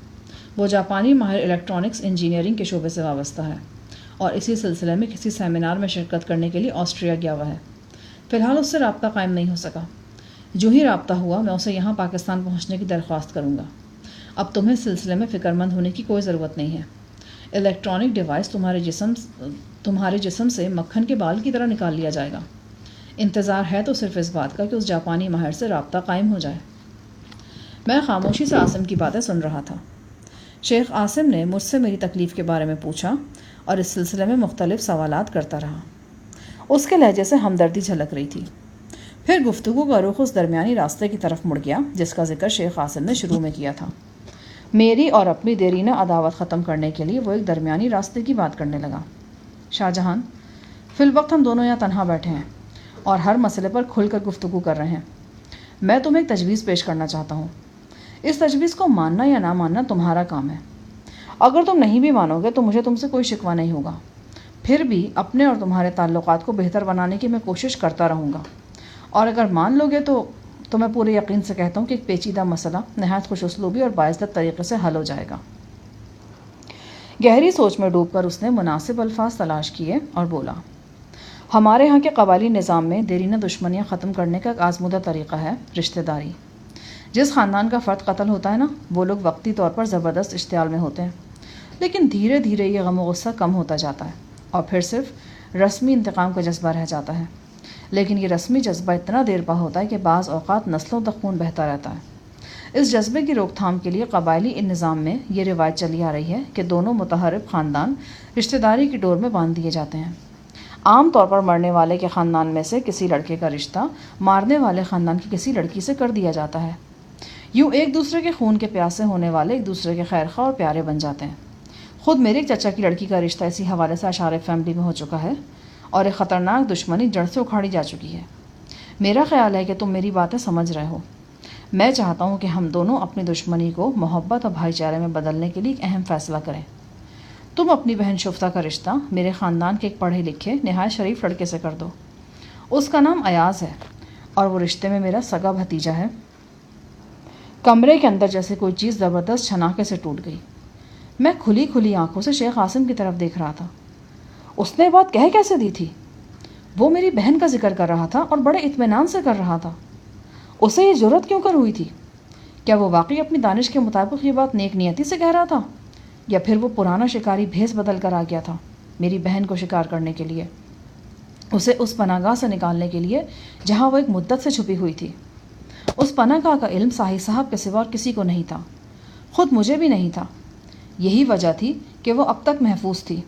وہ جاپانی ماہر الیکٹرانکس انجینئرنگ کے شعبے سے وابستہ ہے اور اسی سلسلے میں کسی سیمینار میں شرکت کرنے کے لیے آسٹریا گیا ہوا ہے۔ فی الحال اس سے رابطہ قائم نہیں ہو سکا۔ جو ہی رابطہ ہوا میں اسے یہاں پاکستان پہنچنے کی درخواست کروں گا۔ اب تمہیں اس سلسلے میں فکر مند ہونے کی کوئی ضرورت نہیں ہے۔ الیکٹرانک ڈیوائس تمہارے جسم سے مکھن کے بال کی طرح نکال لیا جائے گا۔ انتظار ہے تو صرف اس بات کا کہ اس جاپانی ماہر سے رابطہ قائم ہو جائے۔ میں خاموشی سے عاصم کی باتیں سن رہا تھا۔ شیخ عاصم نے مجھ سے میری تکلیف کے بارے میں پوچھا اور اس سلسلے میں مختلف سوالات کرتا رہا۔ اس کے لہجے سے ہمدردی جھلک رہی تھی۔ پھر گفتگو کا رخ اس درمیانی راستے کی طرف مڑ گیا جس کا ذکر شیخ عاصم نے شروع میں کیا تھا۔ میری اور اپنی دیرینہ عداوت ختم کرنے کے لیے وہ ایک درمیانی راستے کی بات کرنے لگا۔ شاہ جہان، فی الوقت ہم دونوں یہاں تنہا بیٹھے ہیں اور ہر مسئلے پر کھل کر گفتگو کر رہے ہیں۔ میں تمہیں ایک تجویز پیش کرنا چاہتا ہوں۔ اس تجویز کو ماننا یا نہ ماننا تمہارا کام ہے۔ اگر تم نہیں بھی مانو گے تو مجھے تم سے کوئی شکوہ نہیں ہوگا۔ پھر بھی اپنے اور تمہارے تعلقات کو بہتر بنانے کی میں کوشش کرتا رہوں گا، اور اگر مان لو گے تو میں پورے یقین سے کہتا ہوں کہ ایک پیچیدہ مسئلہ نہایت خوش اسلوبی اور باعزت طریقے سے حل ہو جائے گا۔ گہری سوچ میں ڈوب کر اس نے مناسب الفاظ تلاش کیے اور بولا، ہمارے ہاں کے قبائلی نظام میں دیرینہ دشمنیاں ختم کرنے کا ایک آزمودہ طریقہ ہے رشتہ داری۔ جس خاندان کا فرد قتل ہوتا ہے نا، وہ لوگ وقتی طور پر زبردست اشتعال میں ہوتے ہیں، لیکن دھیرے دھیرے یہ غم و غصہ کم ہوتا جاتا ہے اور پھر صرف رسمی انتقام کا جذبہ رہ جاتا ہے۔ لیکن یہ رسمی جذبہ اتنا دیر پا ہوتا ہے کہ بعض اوقات نسلوں تک خون بہتا رہتا ہے۔ اس جذبے کی روک تھام کے لیے قبائلی نظام میں یہ روایت چلی آ رہی ہے کہ دونوں متحارب خاندان رشتہ داری کی ڈور میں باندھ دیے جاتے ہیں۔ عام طور پر مرنے والے کے خاندان میں سے کسی لڑکے کا رشتہ مارنے والے خاندان کی کسی لڑکی سے کر دیا جاتا ہے۔ یوں ایک دوسرے کے خون کے پیاسے ہونے والے ایک دوسرے کے خیر خواہ اور پیارے بن جاتے ہیں۔ خود میرے ایک چچا کی لڑکی کا رشتہ اسی حوالے سے اشارے فیملی میں ہو چکا ہے اور ایک خطرناک دشمنی جڑ سے اکھاڑی جا چکی ہے۔ میرا خیال ہے کہ تم میری باتیں سمجھ رہے ہو۔ میں چاہتا ہوں کہ ہم دونوں اپنی دشمنی کو محبت اور بھائی چارے میں بدلنے کے لیے ایک اہم فیصلہ کریں۔ تم اپنی بہن شفتہ کا رشتہ میرے خاندان کے ایک پڑھے لکھے نہایت شریف لڑکے سے کر دو۔ اس کا نام ایاز ہے اور وہ رشتے میں میرا سگا بھتیجا ہے۔ کمرے کے اندر جیسے کوئی چیز زبردست چھناکے سے ٹوٹ گئی۔ میں کھلی آنکھوں سے شیخ عاصم کی طرف دیکھ رہا تھا۔ اس نے بات کہہ کیسے دی تھی؟ وہ میری بہن کا ذکر کر رہا تھا اور بڑے اطمینان سے کر رہا تھا۔ اسے یہ جرأت کیوں کر ہوئی تھی؟ کیا وہ واقعی اپنی دانش کے مطابق یہ بات نیک نیتی سے کہہ رہا تھا، یا پھر وہ پرانا شکاری بھیس بدل کر آ گیا تھا میری بہن کو شکار کرنے کے لیے، اسے اس پناہ گاہ سے نکالنے کے لیے جہاں وہ ایک مدت سے چھپی ہوئی تھی؟ اس پناہ گاہ کا علم ساحی صاحب کے سوا اور کسی کو نہیں تھا، خود مجھے بھی نہیں تھا۔ یہی وجہ تھی کہ وہ اب تک محفوظ تھی،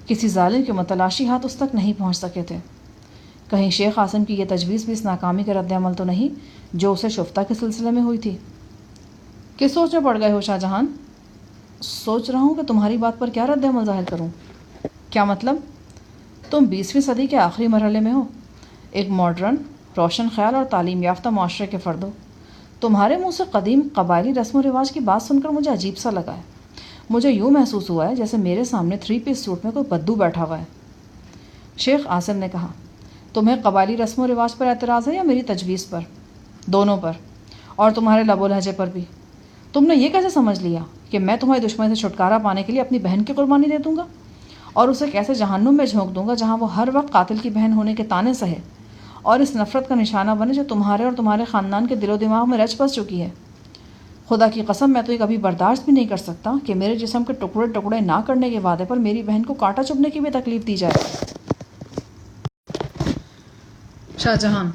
کسی ظالم کے متلاشی ہاتھ اس تک نہیں پہنچ سکے تھے۔ کہیں شیخ عاصم کی یہ تجویز بھی اس ناکامی کا رد عمل تو نہیں جو اسے شفتہ کے سلسلے میں ہوئی تھی؟ کس سوچ میں پڑ گئے ہو شاہ جہان؟ سوچ رہا ہوں کہ تمہاری بات پر کیا رد عمل ظاہر کروں۔ کیا مطلب؟ تم 20ویں صدی کے آخری مرحلے میں ہو، ایک ماڈرن روشن خیال اور تعلیم یافتہ معاشرے کے فرد ہو۔ تمہارے منہ سے قدیم قبائلی رسم و رواج کی بات سن کر مجھے عجیب سا لگا ہے۔ مجھے یوں محسوس ہوا ہے جیسے میرے سامنے 3 پیس سوٹ میں کوئی بدو بیٹھا ہوا ہے۔ شیخ عاصم نے کہا، تمہیں قبائلی رسم و رواج پر اعتراض ہے یا میری تجویز پر؟ دونوں پر، اور تمہارے لب و لہجے پر بھی۔ تم نے یہ کیسے سمجھ لیا کہ میں تمہاری دشمنی سے چھٹکارا پانے کے لیے اپنی بہن کی قربانی دے دوں گا اور اسے کیسے جہنم میں جھونک دوں گا جہاں وہ ہر وقت قاتل کی بہن ہونے کے طعنے سہے اور اس نفرت کا نشانہ بنے جو تمہارے اور تمہارے خاندان کے دل و دماغ میں رچ بس چکی ہے؟ خدا کی قسم، میں تو یہ کبھی برداشت بھی نہیں کر سکتا کہ میرے جسم کے ٹکڑے ٹکڑے نہ کرنے کے وعدے پر میری بہن کو کانٹا چبھنے کی بھی تکلیف دی جائے۔ شاہ جہان،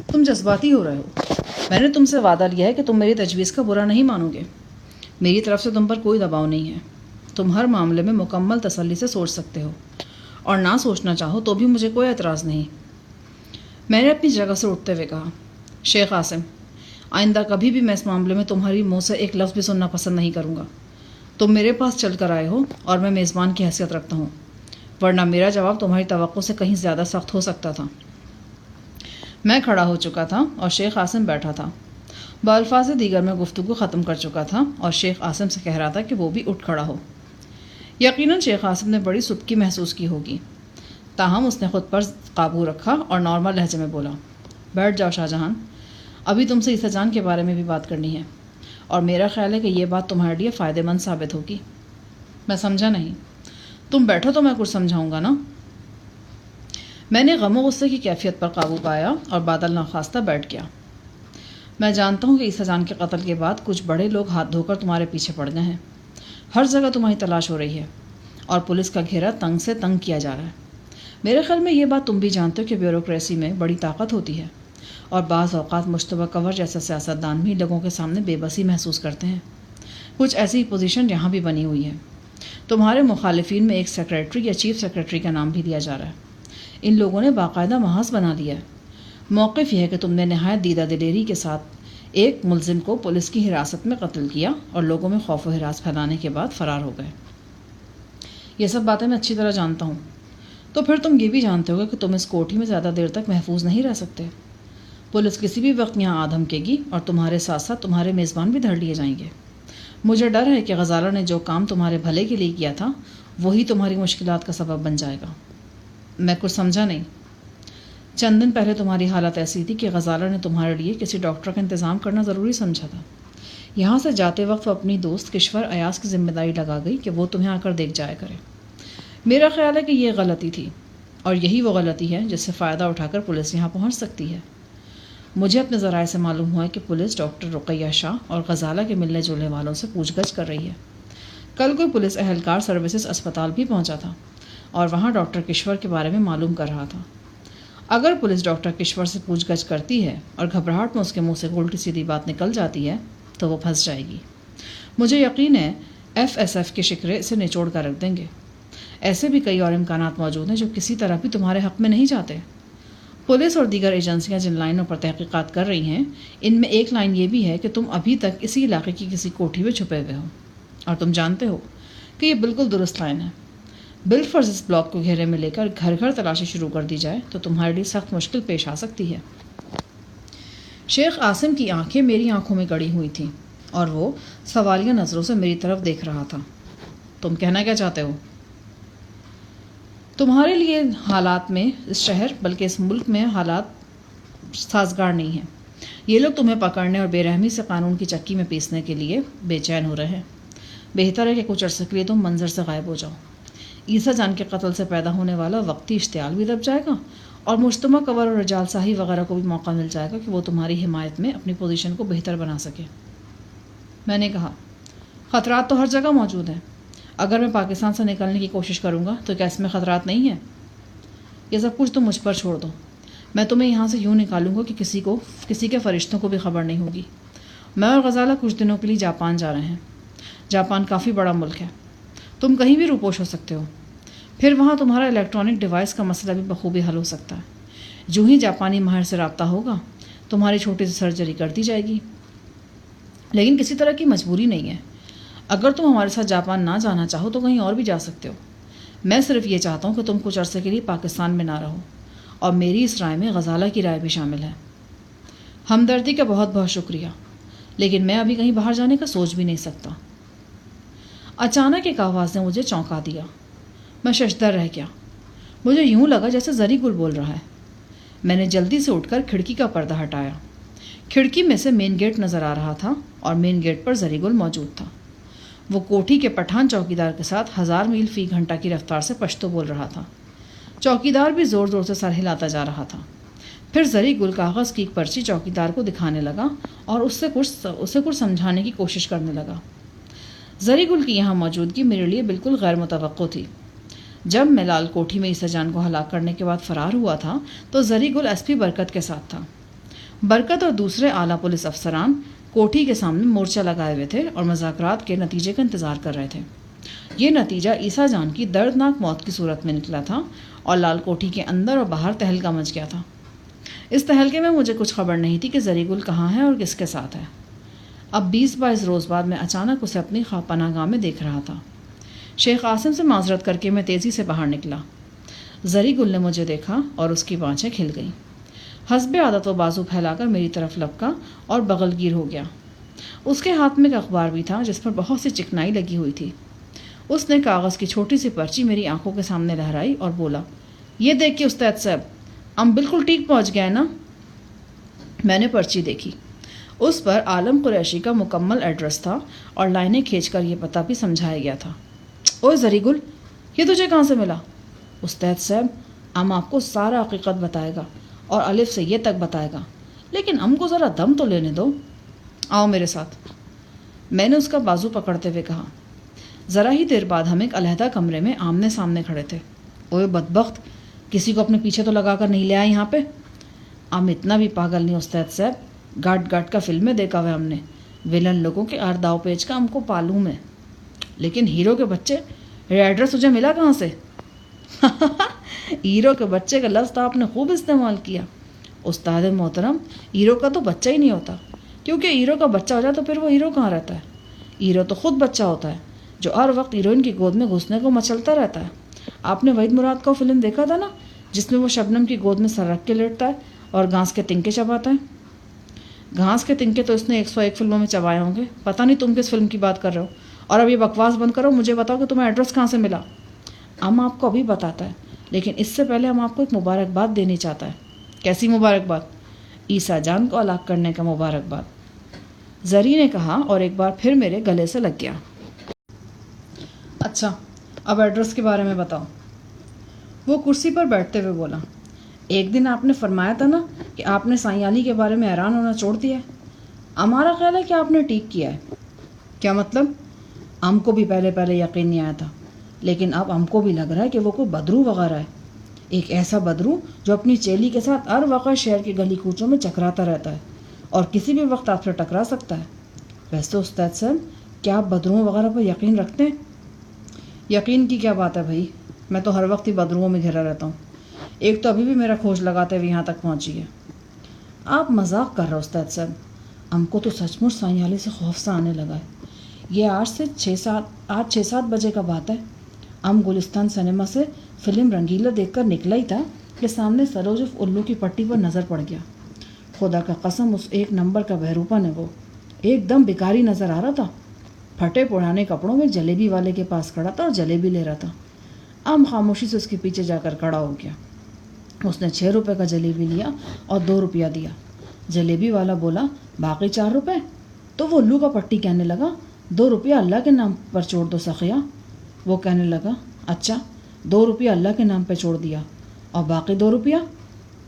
تم جذباتی ہو رہے ہو۔ میں نے تم سے وعدہ لیا ہے کہ تم میری تجویز کا برا نہیں مانو گے۔ میری طرف سے تم پر کوئی دباؤ نہیں ہے۔ تم ہر معاملے میں مکمل تسلی سے سوچ سکتے ہو، اور نہ سوچنا چاہو تو بھی مجھے کوئی اعتراض نہیں۔ میں نے اپنی جگہ سے اٹھتے ہوئے کہا، شیخ عاصم، آئندہ کبھی بھی میں اس معاملے میں تمہاری منہ سے ایک لفظ بھی سننا پسند نہیں کروں گا۔ تم میرے پاس چل کر آئے ہو اور میں میزبان کی حیثیت رکھتا ہوں، ورنہ میرا جواب تمہاری توقع سے کہیں زیادہ سخت ہو سکتا تھا۔ میں کھڑا ہو چکا تھا اور شیخ عاصم بیٹھا تھا۔ بالفاظ دیگر میں گفتگو ختم کر چکا تھا اور شیخ عاصم سے کہہ رہا تھا کہ وہ بھی اٹھ کھڑا ہو۔ یقیناً شیخ عاصم نے بڑی سبکی محسوس کی ہوگی، تاہم اس نے خود پر قابو رکھا اور نارمل لہجے میں بولا، بیٹھ جاؤ شاہ جہان، ابھی تم سے عیسیٰ جان کے بارے میں بھی بات کرنی ہے، اور میرا خیال ہے کہ یہ بات تمہارے لیے فائدہ مند ثابت ہوگی۔ میں سمجھا نہیں۔ تم بیٹھو تو میں کچھ سمجھاؤں گا نا۔ میں نے غم و غصے کی کیفیت پر قابو پایا اور بادل ناخواستہ بیٹھ گیا۔ میں جانتا ہوں کہ عیسیٰ جان کے قتل کے بعد کچھ بڑے لوگ ہاتھ دھو کر تمہارے پیچھے پڑ گئے ہیں۔ ہر جگہ تمہاری تلاش ہو رہی ہے اور پولیس کا گھیرا تنگ سے تنگ کیا جا رہا ہے۔ میرے خیال میں یہ بات تم بھی جانتے ہو کہ بیوروکریسی میں بڑی طاقت ہوتی ہے، اور بعض اوقات مشتبہ کور جیسے سیاستدان بھی لوگوں کے سامنے بے بسی محسوس کرتے ہیں۔ کچھ ایسی پوزیشن یہاں بھی بنی ہوئی ہے۔ تمہارے مخالفین میں ایک سیکریٹری یا چیف سیکریٹری کا نام بھی لیا جا رہا ہے۔ ان لوگوں نے باقاعدہ محاذ بنا لیا ہے۔ موقف یہ ہے کہ تم نے نہایت دیدہ دلیری کے ساتھ ایک ملزم کو پولیس کی حراست میں قتل کیا اور لوگوں میں خوف و ہراس پھیلانے کے بعد فرار ہو گئے۔ یہ سب باتیں میں اچھی طرح جانتا ہوں۔ تو پھر تم یہ بھی جانتے ہوگے کہ تم اس کوٹھی میں زیادہ دیر تک محفوظ نہیں رہ سکتے۔ پولیس کسی بھی وقت یہاں آ دھمکے گی اور تمہارے ساتھ ساتھ تمہارے میزبان بھی دھر لیے جائیں گے۔ مجھے ڈر ہے کہ غزالہ نے جو کام تمہارے بھلے کے لیے کیا تھا وہی تمہاری مشکلات کا سبب بن جائے گا۔ میں کچھ سمجھا نہیں۔ چند دن پہلے تمہاری حالت ایسی تھی کہ غزالہ نے تمہارے لیے کسی ڈاکٹر کا انتظام کرنا ضروری سمجھا تھا۔ یہاں سے جاتے وقت وہ اپنی دوست کشور ایاز کی ذمہ داری لگا گئی کہ وہ تمہیں آ کر دیکھ جایا کرے۔ میرا خیال ہے کہ یہ غلطی تھی، اور یہی وہ غلطی ہے جس سے فائدہ اٹھا کر پولیس یہاں پہنچ سکتی ہے۔ مجھے اپنے ذرائع سے معلوم ہوا ہے کہ پولیس ڈاکٹر رقیہ شاہ اور غزالہ کے ملنے جلنے والوں سے پوچھ گچھ کر رہی ہے۔ کل کوئی پولیس اہلکار سروسز اسپتال بھی پہنچا تھا اور وہاں ڈاکٹر کشور کے بارے میں معلوم کر رہا تھا۔ اگر پولیس ڈاکٹر کشور سے پوچھ گچھ کرتی ہے اور گھبراہٹ میں اس کے منہ سے الٹی سیدھی بات نکل جاتی ہے تو وہ پھنس جائے گی۔ مجھے یقین ہے FSF کے شکرے اسے نچوڑ کر رکھ دیں گے۔ ایسے بھی کئی اور امکانات موجود ہیں جو کسی طرح بھی تمہارے حق میں نہیں جاتے۔ پولیس اور دیگر ایجنسیاں جن لائنوں پر تحقیقات کر رہی ہیں ان میں ایک لائن یہ بھی ہے کہ تم ابھی تک اسی علاقے کی کسی کوٹھی میں چھپے ہوئے ہو، اور تم جانتے ہو کہ یہ بالکل درست لائن ہے۔ بالفرض اس بلاک کو گھیرے میں لے کر گھر گھر تلاشی شروع کر دی جائے تو تمہارے لیے سخت مشکل پیش آ سکتی ہے۔ شیخ عاصم کی آنکھیں میری آنکھوں میں گڑی ہوئی تھیں اور وہ سوالیہ نظروں سے میری طرف دیکھ رہا تھا۔ تم کہنا کیا چاہتے ہو؟ تمہارے لیے حالات میں اس شہر بلکہ اس ملک میں حالات سازگار نہیں ہیں۔ یہ لوگ تمہیں پکڑنے اور بے رحمی سے قانون کی چکی میں پیسنے کے لیے بے چین ہو رہے ہیں۔ بہتر ہے کہ کچھ عرصے کے لیے تم منظر سے غائب ہو جاؤ۔ عیسیٰ جان کے قتل سے پیدا ہونے والا وقتی اشتعال بھی دب جائے گا اور مجتمع کور اور رجال ساہی وغیرہ کو بھی موقع مل جائے گا کہ وہ تمہاری حمایت میں اپنی پوزیشن کو بہتر بنا سکے۔ میں نے کہا، خطرات تو ہر جگہ موجود ہیں۔ اگر میں پاکستان سے نکلنے کی کوشش کروں گا تو کیا اس میں خطرات نہیں ہیں؟ یہ سب کچھ تم مجھ پر چھوڑ دو۔ میں تمہیں یہاں سے یوں نکالوں گا کہ کسی کے فرشتوں کو بھی خبر نہیں ہوگی۔ میں اور غزالہ کچھ دنوں کے لیے جاپان جا رہے ہیں۔ جاپان کافی بڑا ملک ہے، تم کہیں بھی روپوش ہو سکتے ہو۔ پھر وہاں تمہارا الیکٹرانک ڈیوائس کا مسئلہ بھی بخوبی حل ہو سکتا ہے۔ جو ہی جاپانی ماہر سے رابطہ ہوگا تمہاری چھوٹی سی سرجری کر دی جائے گی، لیکن کسی طرح کی مجبوری نہیں ہے۔ اگر تم ہمارے ساتھ جاپان نہ جانا چاہو تو کہیں اور بھی جا سکتے ہو۔ میں صرف یہ چاہتا ہوں کہ تم کچھ عرصے کے لیے پاکستان میں نہ رہو اور میری اس رائے میں غزالہ کی رائے بھی شامل ہے۔ ہمدردی کا بہت بہت شکریہ، لیکن میں ابھی کہیں باہر جانے کا سوچ بھی نہیں سکتا۔ اچانک ایک آواز نے مجھے چونکا دیا۔ میں ششدر رہ گیا۔ مجھے یوں لگا جیسے زری گل بول رہا ہے۔ میں نے جلدی سے اٹھ کر کھڑکی کا پردہ ہٹایا۔ کھڑکی میں سے مین گیٹ نظر آ رہا تھا اور مین گیٹ پر زری گل موجود تھا۔ وہ کوٹھی کے پٹھان چوکیدار کے ساتھ 1000 میل فی گھنٹہ کی رفتار سے پشتو بول رہا تھا۔ چوکیدار بھی زور زور سے سر ہلاتا جا رہا تھا۔ پھر زری گل کاغذ کی ایک پرچی چوکیدار کو دکھانے لگا اور اسے کچھ سمجھانے کی کوشش کرنے لگا۔ زری گل کی یہاں موجودگی میرے لیے بالکل غیر متوقع تھی۔ جب میں لال کوٹھی میں عیسیٰ جان کو ہلاک کرنے کے بعد فرار ہوا تھا تو زری گل ایس پی برکت کے ساتھ تھا۔ برکت اور دوسرے اعلیٰ پولیس افسران کوٹھی کے سامنے مورچہ لگائے ہوئے تھے اور مذاکرات کے نتیجے کا انتظار کر رہے تھے۔ یہ نتیجہ عیسیٰ جان کی دردناک موت کی صورت میں نکلا تھا اور لال کوٹھی کے اندر اور باہر تہلکہ مچ گیا تھا۔ اس تہلکے میں مجھے کچھ خبر نہیں تھی کہ زری گل کہاں ہے اور کس کے ساتھ ہے۔ اب 20-22 روز بعد میں اچانک اسے اپنی پناہ گاہ میں دیکھ رہا تھا۔ شیخ قاسم سے معذرت کر کے میں تیزی سے باہر نکلا۔ زری گل نے مجھے دیکھا اور اس کی بانچیں کھل گئیں۔ حسب عادت و بازو پھیلا کر میری طرف لپکا اور بغل گیر ہو گیا۔ اس کے ہاتھ میں ایک اخبار بھی تھا جس پر بہت سی چکنائی لگی ہوئی تھی۔ اس نے کاغذ کی چھوٹی سی پرچی میری آنکھوں کے سامنے لہرائی اور بولا، یہ دیکھ کے استاد صاحب، ہم بالکل ٹھیک پہنچ گئے نا؟ میں نے پرچی دیکھی۔ اس پر عالم قریشی کا مکمل ایڈریس تھا اور لائنیں کھینچ کر یہ پتہ بھی سمجھایا گیا تھا۔ اوے زری گل، یہ تجھے کہاں سے ملا؟ استاد صاحب، ہم آپ کو سارا حقیقت بتائے گا اور الف سے یہ تک بتائے گا، لیکن ہم کو ذرا دم تو لینے دو۔ آؤ میرے ساتھ، میں نے اس کا بازو پکڑتے ہوئے کہا۔ ذرا ہی دیر بعد ہم ایک علیحدہ کمرے میں آمنے سامنے کھڑے تھے۔ اوے بدبخت، کسی کو اپنے پیچھے تو لگا کر نہیں لے آئے یہاں پہ؟ ہم اتنا بھی پاگل نہیں استاد صاحب، گاٹ گاٹ کا فلمیں دیکھا ہوا ہم نے، ویلن لوگوں کے داؤ پیچ کا ہم کو معلوم ہے، لیکن ہیرو کے بچے، ایڈریس تجھے ملا کہاں سے؟ ہیرو کے بچے کا لفظ آپ نے خوب استعمال کیا۔ استاد محترم، ہیرو کا تو بچہ ہی نہیں ہوتا، کیونکہ ہیرو کا بچہ ہو جائے تو پھر وہ ہیرو کہاں رہتا ہے؟ ہیرو تو خود بچہ ہوتا ہے جو ہر وقت ہیروئن کی گود میں گھسنے کو مچلتا رہتا ہے۔ آپ نے وحید مراد کا فلم دیکھا تھا نا، جس میں وہ شبنم کی گود میں سر رکھ کے لیٹتا ہے اور گھاس کے تنکے چباتا ہے؟ گھاس کے تنکے تو اس نے 101 فلموں میں چبائے ہوں گے، پتہ نہیں تم کس فلم کی بات کر رہے ہو۔ اور اب یہ بکواس بند کرو، مجھے بتاؤ کہ تمہیں ایڈریس کہاں سے ملا؟ ہم آپ کو ابھی بتاتا ہے، لیکن اس سے پہلے ہم آپ کو ایک مبارکباد دینی چاہتا ہے۔ کیسی مبارکباد؟ عیسیٰ جان کو ہلاک کرنے کا مبارکباد، زری نے کہا اور ایک بار پھر میرے گلے سے لگ گیا۔ اچھا، اب ایڈریس کے بارے میں بتاؤ۔ وہ کرسی پر بیٹھتے ہوئے بولا، ایک دن آپ نے فرمایا تھا نا کہ آپ نے سائیں علی کے بارے میں حیران ہونا چھوڑ دیا ہے۔ ہمارا خیال ہے کہ آپ نے ٹھیک کیا ہے۔ کیا مطلب؟ ہم کو بھی پہلے یقین نہیں آیا تھا، لیکن اب ہم کو بھی لگ رہا ہے کہ وہ کوئی بدرو وغیرہ ہے، ایک ایسا بدرو جو اپنی چیلی کے ساتھ ہر وقت شہر کے گلی کوچوں میں چکراتا رہتا ہے اور کسی بھی وقت آپ سے ٹکرا سکتا ہے۔ ویسے استاد صاحب، کیا آپ بدروؤں وغیرہ پر یقین رکھتے ہیں؟ یقین کی کیا بات ہے بھائی، میں تو ہر وقت ہی بدروؤں میں گھرا رہتا ہوں، ایک تو ابھی بھی میرا کھوج لگاتے ہوئے یہاں تک پہنچی ہے۔ آپ مذاق کر رہے استاد صاحب، ہم کو تو سچ مچ سائیں علی سے خوف سا آنے لگا ہے۔ یہ آج 6-7 بجے کا بات ہے، ہم گلستان سنیما سے فلم رنگیلا دیکھ کر نکلا ہی تھا کہ سامنے سروجف الو کی پٹی پر نظر پڑ گیا۔ خدا کا قسم، اس 1 نمبر کا بہروپا نے وہ ایک دم بیکاری نظر آ رہا تھا، پھٹے پرانے کپڑوں میں جلیبی والے کے پاس کھڑا تھا اور جلیبی لے رہا تھا۔ ہم خاموشی سے اس کے پیچھے جا کر کھڑا ہو گیا۔ اس نے 6 روپے کا جلیبی لیا اور 2 روپیہ دیا۔ جلیبی والا بولا، باقی 4 روپے؟ تو وہ الو کا پٹی کہنے لگا، 2 روپیہ اللہ کے نام پر چھوڑ دو سخیا۔ وہ کہنے لگا، اچھا 2 روپیہ اللہ کے نام پہ چھوڑ دیا اور باقی 2 روپیہ؟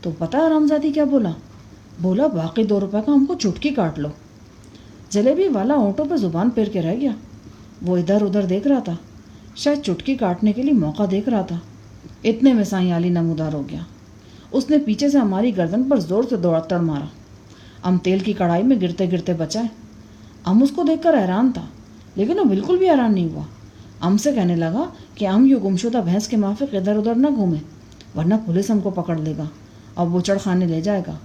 تو پتہ حرامزادی کیا بولا باقی 2 روپے کا ہم کو چٹکی کاٹ لو۔ جلیبی والا اونٹوں پہ زبان پھیر کے رہ گیا۔ وہ ادھر ادھر دیکھ رہا تھا، شاید چٹکی کاٹنے کے لیے موقع دیکھ رہا تھا۔ اتنے میں سائیں علی نمودار ہو گیا۔ اس نے پیچھے سے ہماری گردن پر زور سے دوڑتڑ مارا۔ ہم تیل کی کڑھائی میں گرتے گرتے بچائے۔ ہم اس کو دیکھ کر حیران تھا، لیکن وہ بالکل بھی حیران نہیں ہوا۔ ہم سے کہنے لگا کہ ہم یوں گمشدہ بھینس کے مافک ادھر ادھر نہ گھومیں، ورنہ پولیس ہم کو پکڑ لے گا اور بوچڑ خانے لے جائے گا۔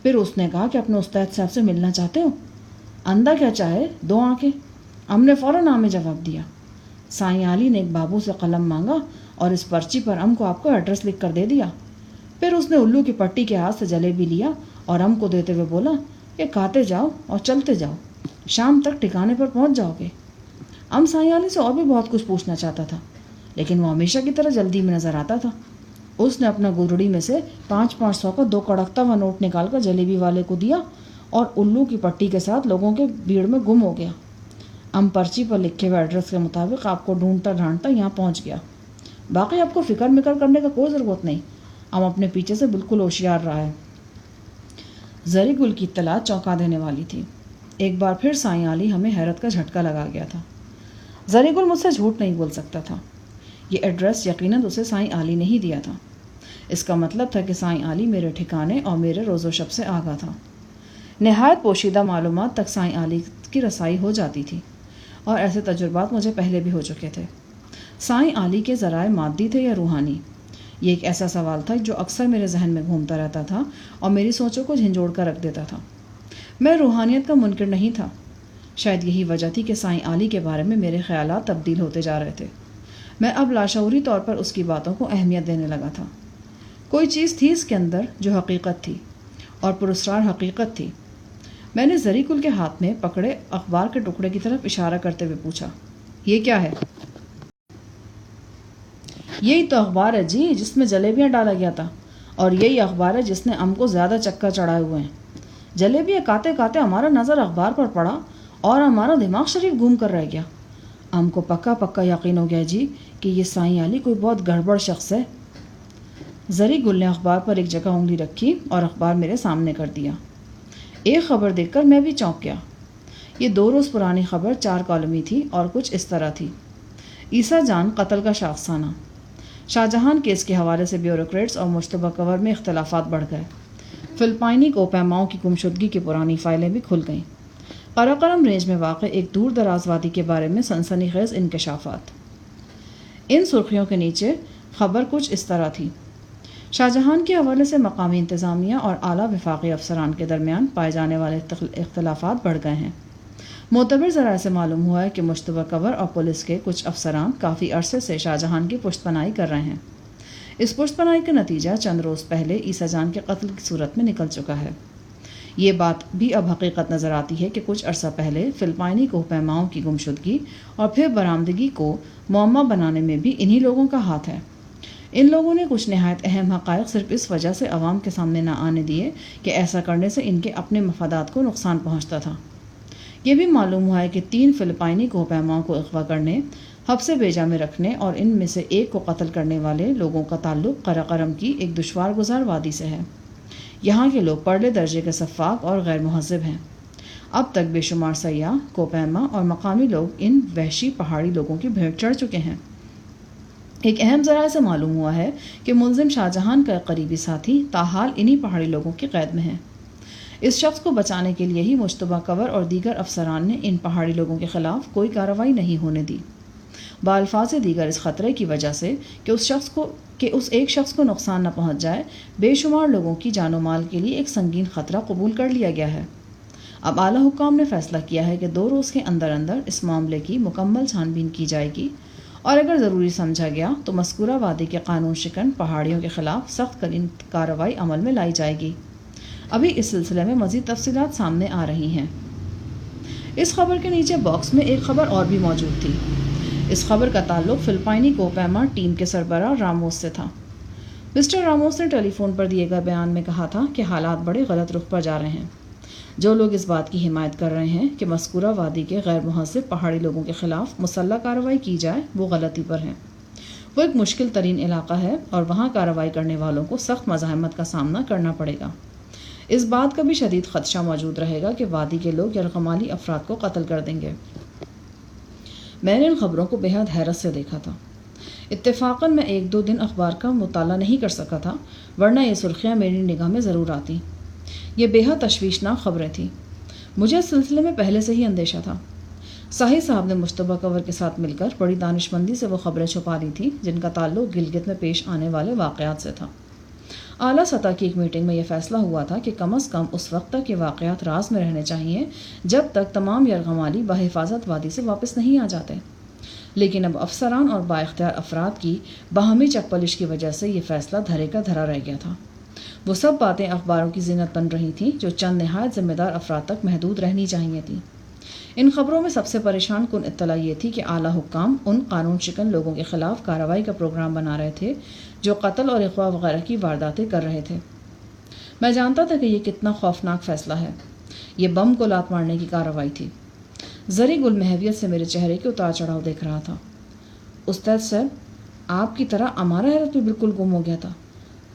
پھر اس نے کہا کہ اپنے استاد صاحب سے ملنا چاہتے ہو؟ اندھا کیا چاہے 2 آنکھیں۔ ہم نے فوراً ہاں میں جواب دیا۔ سائیں علی نے ایک بابو سے قلم مانگا اور اس پرچی پر ہم کو آپ کا ایڈریس لکھ کر دے دیا۔ پھر اس نے الو کی پٹی کے ہاتھ سے جلیبی لیا اور ام کو دیتے ہوئے بولا کہ کھاتے جاؤ اور چلتے جاؤ، شام تک ٹھکانے پر پہنچ جاؤ گے۔ ام سائیں علی سے اور بھی بہت کچھ پوچھنا چاہتا تھا، لیکن وہ ہمیشہ کی طرح جلدی میں نظر آتا تھا۔ اس نے اپنا گودڑی میں سے 500 کا 2 کڑکتا ہوا نوٹ نکال کر جلیبی والے کو دیا اور الو کی پٹی کے ساتھ لوگوں کے بھیڑ میں گم ہو گیا۔ ام پرچی پر لکھے ہوئے ایڈریس کے مطابق آپ کو ڈھونڈتا ڈھانڈتا یہاں پہنچ گیا۔ باقی آپ کو فکر مکر کرنے کا کوئی ضرورت نہیں، ام اپنے پیچھے سے بالکل ہوشیار رہا ہے۔ زری گل کی اطلاع چونکا دینے والی تھی۔ ایک بار پھر سائیں علی ہمیں حیرت کا جھٹکا لگا گیا تھا۔ زری گل مجھ سے جھوٹ نہیں بول سکتا تھا۔ یہ ایڈریس یقیناً اسے سائیں علی نے ہی دیا تھا۔ اس کا مطلب تھا کہ سائیں علی میرے ٹھکانے اور میرے روز و شب سے آگاہ تھا۔ نہایت پوشیدہ معلومات تک سائیں علی کی رسائی ہو جاتی تھی، اور ایسے تجربات مجھے پہلے بھی ہو چکے تھے۔ سائیں علی کے ذرائع مادی تھے یا روحانی؟ یہ ایک ایسا سوال تھا جو اکثر میرے ذہن میں گھومتا رہتا تھا اور میری سوچوں کو جھنجھوڑ کر رکھ دیتا تھا۔ میں روحانیت کا منکر نہیں تھا۔ شاید یہی وجہ تھی کہ سائیں علی کے بارے میں میرے خیالات تبدیل ہوتے جا رہے تھے۔ میں اب لاشعوری طور پر اس کی باتوں کو اہمیت دینے لگا تھا۔ کوئی چیز تھی اس کے اندر جو حقیقت تھی اور پراسرار حقیقت تھی۔ میں نے زری گل کے ہاتھ میں پکڑے اخبار کے ٹکڑے کی طرف اشارہ کرتے ہوئے پوچھا، یہ کیا ہے؟ یہی تو اخبار ہے جی، جس میں جلیبیاں ڈالا گیا تھا، اور یہی اخبار ہے جس نے ام کو زیادہ چکر چڑھائے ہوئے ہیں۔ جلیبیاں کھاتے کھاتے ہمارا نظر اخبار پر پڑا اور ہمارا دماغ شریف گھوم کر رہ گیا۔ ام کو پکا پکا یقین ہو گیا جی کہ یہ سائیں علی کوئی بہت گڑبڑ شخص ہے۔ زری گل نے اخبار پر ایک جگہ انگلی رکھی اور اخبار میرے سامنے کر دیا۔ ایک خبر دیکھ کر میں بھی چونک گیا۔ یہ 2 روز پرانی خبر 4 کالمی تھی اور کچھ اس طرح تھی: عیسیٰ جان قتل کا شاخسانہ۔ شاہجہان کیس کے حوالے سے بیوروکریٹس اور مشتبہ کور میں اختلافات بڑھ گئے۔ فلپائنی کوپیماؤں کی گمشدگی کی پرانی فائلیں بھی کھل گئیں۔ قراقرم رینج میں واقع ایک دور دراز وادی کے بارے میں سنسنی خیز انکشافات۔ ان سرخیوں کے نیچے خبر کچھ اس طرح تھی: شاہجہان کے حوالے سے مقامی انتظامیہ اور اعلیٰ وفاقی افسران کے درمیان پائے جانے والے اختلافات بڑھ گئے ہیں۔ معتبر ذرائع سے معلوم ہوا ہے کہ مشتبہ کور اور پولیس کے کچھ افسران کافی عرصے سے شاہجہان کی پشت پناہی کر رہے ہیں۔ اس پشت پناہی کا نتیجہ چند روز پہلے عیسیٰ جان کے قتل کی صورت میں نکل چکا ہے۔ یہ بات بھی اب حقیقت نظر آتی ہے کہ کچھ عرصہ پہلے فلپائنی کوہپیماؤں کی گمشدگی اور پھر برآمدگی کو معمہ بنانے میں بھی انہی لوگوں کا ہاتھ ہے۔ ان لوگوں نے کچھ نہایت اہم حقائق صرف اس وجہ سے عوام کے سامنے نہ آنے دیے کہ ایسا کرنے سے ان کے اپنے مفادات کو نقصان پہنچتا تھا۔ یہ بھی معلوم ہوا ہے کہ 3 فلپائنی کوہپیماؤں کو اغوا کرنے، حبس بیجا میں رکھنے اور ان میں سے ایک کو قتل کرنے والے لوگوں کا تعلق قراقرم کی ایک دشوار گزار وادی سے ہے۔ یہاں کے لوگ پرلے درجے کے سفاک اور غیر مہذب ہیں۔ اب تک بے شمار سیاح، کوپیما اور مقامی لوگ ان وحشی پہاڑی لوگوں کی بھیڑ چڑھ چکے ہیں۔ ایک اہم ذرائع سے معلوم ہوا ہے کہ ملزم شاہجہان کا ایک قریبی ساتھی تاحال انہی پہاڑی لوگوں کی قید میں ہے۔ اس شخص کو بچانے کے لیے ہی مشتبہ کور اور دیگر افسران نے ان پہاڑی لوگوں کے خلاف کوئی کارروائی نہیں ہونے دی۔ بالفاظ دیگر اس خطرے کی وجہ سے کہ اس ایک شخص کو نقصان نہ پہنچ جائے، بے شمار لوگوں کی جان و مال کے لیے ایک سنگین خطرہ قبول کر لیا گیا ہے۔ اب اعلیٰ حکام نے فیصلہ کیا ہے کہ 2 روز کے اندر اندر اس معاملے کی مکمل چھان بین کی جائے گی، اور اگر ضروری سمجھا گیا تو مذکورہ وادی کے قانون شکن پہاڑیوں کے خلاف سخت ترین کارروائی عمل میں لائی جائے گی۔ ابھی اس سلسلے میں مزید تفصیلات سامنے آ رہی ہیں۔ اس خبر کے نیچے باکس میں ایک خبر اور بھی موجود تھی۔ اس خبر کا تعلق فلپائنی کوپیما ٹیم کے سربراہ راموس سے تھا۔ مسٹر راموس نے ٹیلی فون پر دیے گئے بیان میں کہا تھا کہ حالات بڑے غلط رخ پر جا رہے ہیں۔ جو لوگ اس بات کی حمایت کر رہے ہیں کہ مذکورہ وادی کے غیر مہذب پہاڑی لوگوں کے خلاف مسلح کارروائی کی جائے، وہ غلطی پر ہیں۔ وہ ایک مشکل ترین علاقہ ہے اور وہاں کارروائی کرنے والوں کو سخت مزاحمت کا سامنا کرنا پڑے گا۔ اس بات کا بھی شدید خدشہ موجود رہے گا کہ وادی کے لوگ یرغمالی افراد کو قتل کر دیں گے۔ میں نے ان خبروں کو بے حد حیرت سے دیکھا تھا۔ اتفاقاً میں 1-2 دن اخبار کا مطالعہ نہیں کر سکا تھا، ورنہ یہ سرخیاں میری نگاہ میں ضرور آتی۔ یہ بے حد تشویشناک خبریں تھیں۔ مجھے اس سلسلے میں پہلے سے ہی اندیشہ تھا۔ صاحب صاحب نے مشتبہ کور کے ساتھ مل کر بڑی دانشمندی سے وہ خبریں چھپا لی تھیں جن کا تعلق گلگت میں پیش آنے والے واقعات سے تھا۔ اعلیٰ سطح کی ایک میٹنگ میں یہ فیصلہ ہوا تھا کہ کم از کم اس وقت تک یہ واقعات راز میں رہنے چاہیے جب تک تمام یرغمالی بحفاظت وادی سے واپس نہیں آ جاتے۔ لیکن اب افسران اور با اختیار افراد کی باہمی چک پلش کی وجہ سے یہ فیصلہ دھرے کا دھرا رہ گیا تھا۔ وہ سب باتیں اخباروں کی زینت بن رہی تھیں جو چند نہایت ذمہ دار افراد تک محدود رہنی چاہیے تھیں۔ ان خبروں میں سب سے پریشان کن اطلاع یہ تھی کہ اعلیٰ حکام ان قانون شکن لوگوں کے خلاف کارروائی کا پروگرام بنا رہے تھے جو قتل اور اغوا وغیرہ کی وارداتیں کر رہے تھے۔ میں جانتا تھا کہ یہ کتنا خوفناک فیصلہ ہے۔ یہ بم کو لات مارنے کی کارروائی تھی۔ زری گل محویت سے میرے چہرے کے اتار چڑھاؤ دیکھ رہا تھا۔ استاد صاحب، آپ کی طرح ہمارا حیرت بھی بالکل گم ہو گیا تھا۔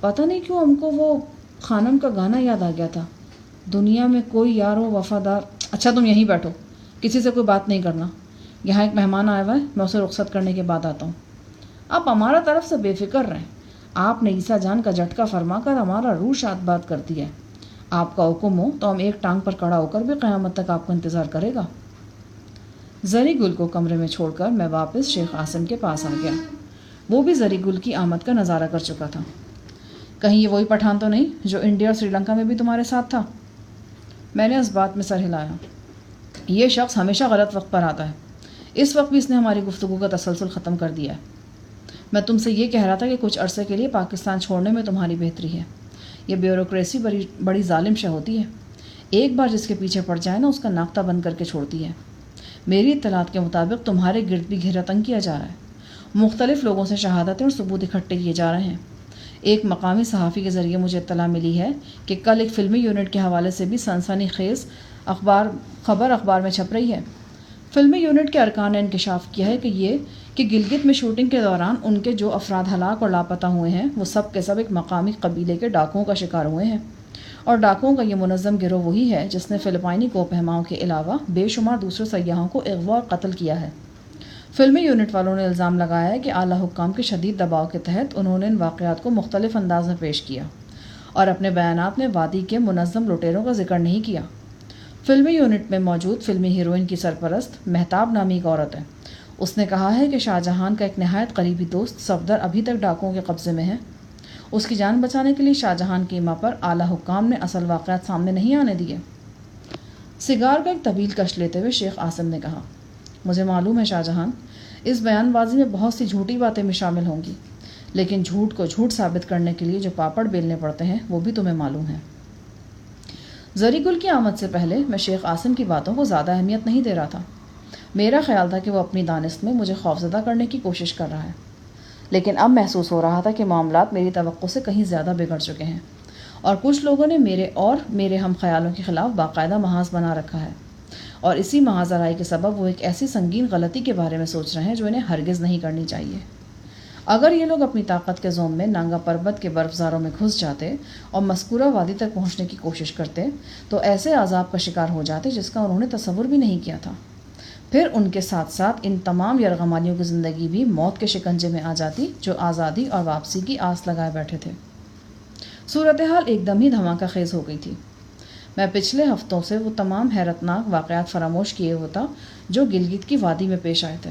پتہ نہیں کیوں ہم کو وہ خانم کا گانا یاد آ گیا تھا، دنیا میں کوئی یار ہو وفادار۔ اچھا تم یہیں بیٹھو، کسی سے کوئی بات نہیں کرنا، یہاں ایک مہمان آیا ہوا ہے، میں اسے رخصت کرنے کے بعد آتا ہوں۔ آپ ہمارا طرف سے بے فکر رہیں، آپ نے عیسیٰ جان کا جھٹکا فرما کر ہمارا روح شاد باد کر دیا ہے۔ آپ کا حکم ہو تو ہم ایک ٹانگ پر کھڑا ہو کر بھی قیامت تک آپ کو انتظار کرے گا۔ زری گل کو کمرے میں چھوڑ کر میں واپس شیخ عاصم کے پاس آ گیا۔ وہ بھی زری گل کی آمد کا نظارہ کر چکا تھا۔ کہیں یہ وہی پٹھان تو نہیں جو انڈیا اور سری لنکا میں بھی تمہارے ساتھ تھا؟ میں نے اس بات میں سر ہلایا۔ یہ شخص ہمیشہ غلط وقت پر آتا ہے، اس وقت بھی اس نے ہماری گفتگو کا تسلسل ختم کر دیا ہے۔ میں تم سے یہ کہہ رہا تھا کہ کچھ عرصے کے لیے پاکستان چھوڑنے میں تمہاری بہتری ہے۔ یہ بیوروکریسی بڑی ظالم شے ہوتی ہے، ایک بار جس کے پیچھے پڑ جائے نا اس کا ناختہ بند کر کے چھوڑتی ہے۔ میری اطلاعات کے مطابق تمہارے گرد بھی گھیرا تنگ کیا جا رہا ہے، مختلف لوگوں سے شہادتیں اور ثبوت اکٹھے کیے جا رہے ہیں۔ ایک مقامی صحافی کے ذریعے مجھے اطلاع ملی ہے کہ کل ایک فلمی یونٹ کے حوالے سے بھی سنسنی خیز خبر اخبار میں چھپ رہی ہے۔ فلمی یونٹ کے ارکان نے انکشاف کیا ہے کہ گلگت میں شوٹنگ کے دوران ان کے جو افراد ہلاک اور لاپتہ ہوئے ہیں وہ سب کے سب ایک مقامی قبیلے کے ڈاکوؤں کا شکار ہوئے ہیں، اور ڈاکوؤں کا یہ منظم گروہ وہی ہے جس نے فلپائنی کوپہماؤں کے علاوہ بے شمار دوسرے سیاحوں کو اغوا اور قتل کیا ہے۔ فلمی یونٹ والوں نے الزام لگایا ہے کہ اعلیٰ حکام کے شدید دباؤ کے تحت انہوں نے ان واقعات کو مختلف انداز میں پیش کیا اور اپنے بیانات میں وادی کے منظم لٹیروں کا ذکر نہیں کیا۔ فلمی یونٹ میں موجود فلمی ہیروئن کی سرپرست مہتاب نامی ایک عورت ہے۔ اس نے کہا ہے کہ شاہ جہان کا ایک نہایت قریبی دوست صفدر ابھی تک ڈاکوؤں کے قبضے میں ہے۔ اس کی جان بچانے کے لیے شاہ جہان کی ماں پر اعلیٰ حکام نے اصل واقعات سامنے نہیں آنے دیے۔ سگار کا ایک طویل کش لیتے ہوئے شیخ عاصم نے کہا، مجھے معلوم ہے شاہ جہان، اس بیان بازی میں بہت سی جھوٹی باتیں بھی شامل ہوں گی، لیکن جھوٹ کو جھوٹ ثابت کرنے کے لیے جو پاپڑ بیلنے پڑتے ہیں وہ بھی تمہیں معلوم ہے۔ زری گل کی آمد سے پہلے میں شیخ عاصم کی باتوں کو زیادہ اہمیت نہیں دے رہا تھا۔ میرا خیال تھا کہ وہ اپنی دانست میں مجھے خوفزدہ کرنے کی کوشش کر رہا ہے، لیکن اب محسوس ہو رہا تھا کہ معاملات میری توقع سے کہیں زیادہ بگڑ چکے ہیں، اور کچھ لوگوں نے میرے ہم خیالوں کے خلاف باقاعدہ محاذ بنا رکھا ہے، اور اسی محاذ آرائی کے سبب وہ ایک ایسی سنگین غلطی کے بارے میں سوچ رہے ہیں جو انہیں ہرگز نہیں کرنی چاہیے۔ اگر یہ لوگ اپنی طاقت کے زوم میں نانگا پربت کے برف زاروں میں گھس جاتے اور مذکورہ وادی تک پہنچنے کی کوشش کرتے تو ایسے عذاب کا شکار ہو جاتے جس کا انہوں نے تصور بھی نہیں کیا تھا۔ پھر ان کے ساتھ ساتھ ان تمام یرغمالیوں کی زندگی بھی موت کے شکنجے میں آ جاتی جو آزادی اور واپسی کی آس لگائے بیٹھے تھے۔ صورتحال ایک دم ہی دھماکہ خیز ہو گئی تھی۔ میں پچھلے ہفتوں سے وہ تمام حیرتناک واقعات فراموش کیے ہوتا جو گلگت کی وادی میں پیش آئے تھے۔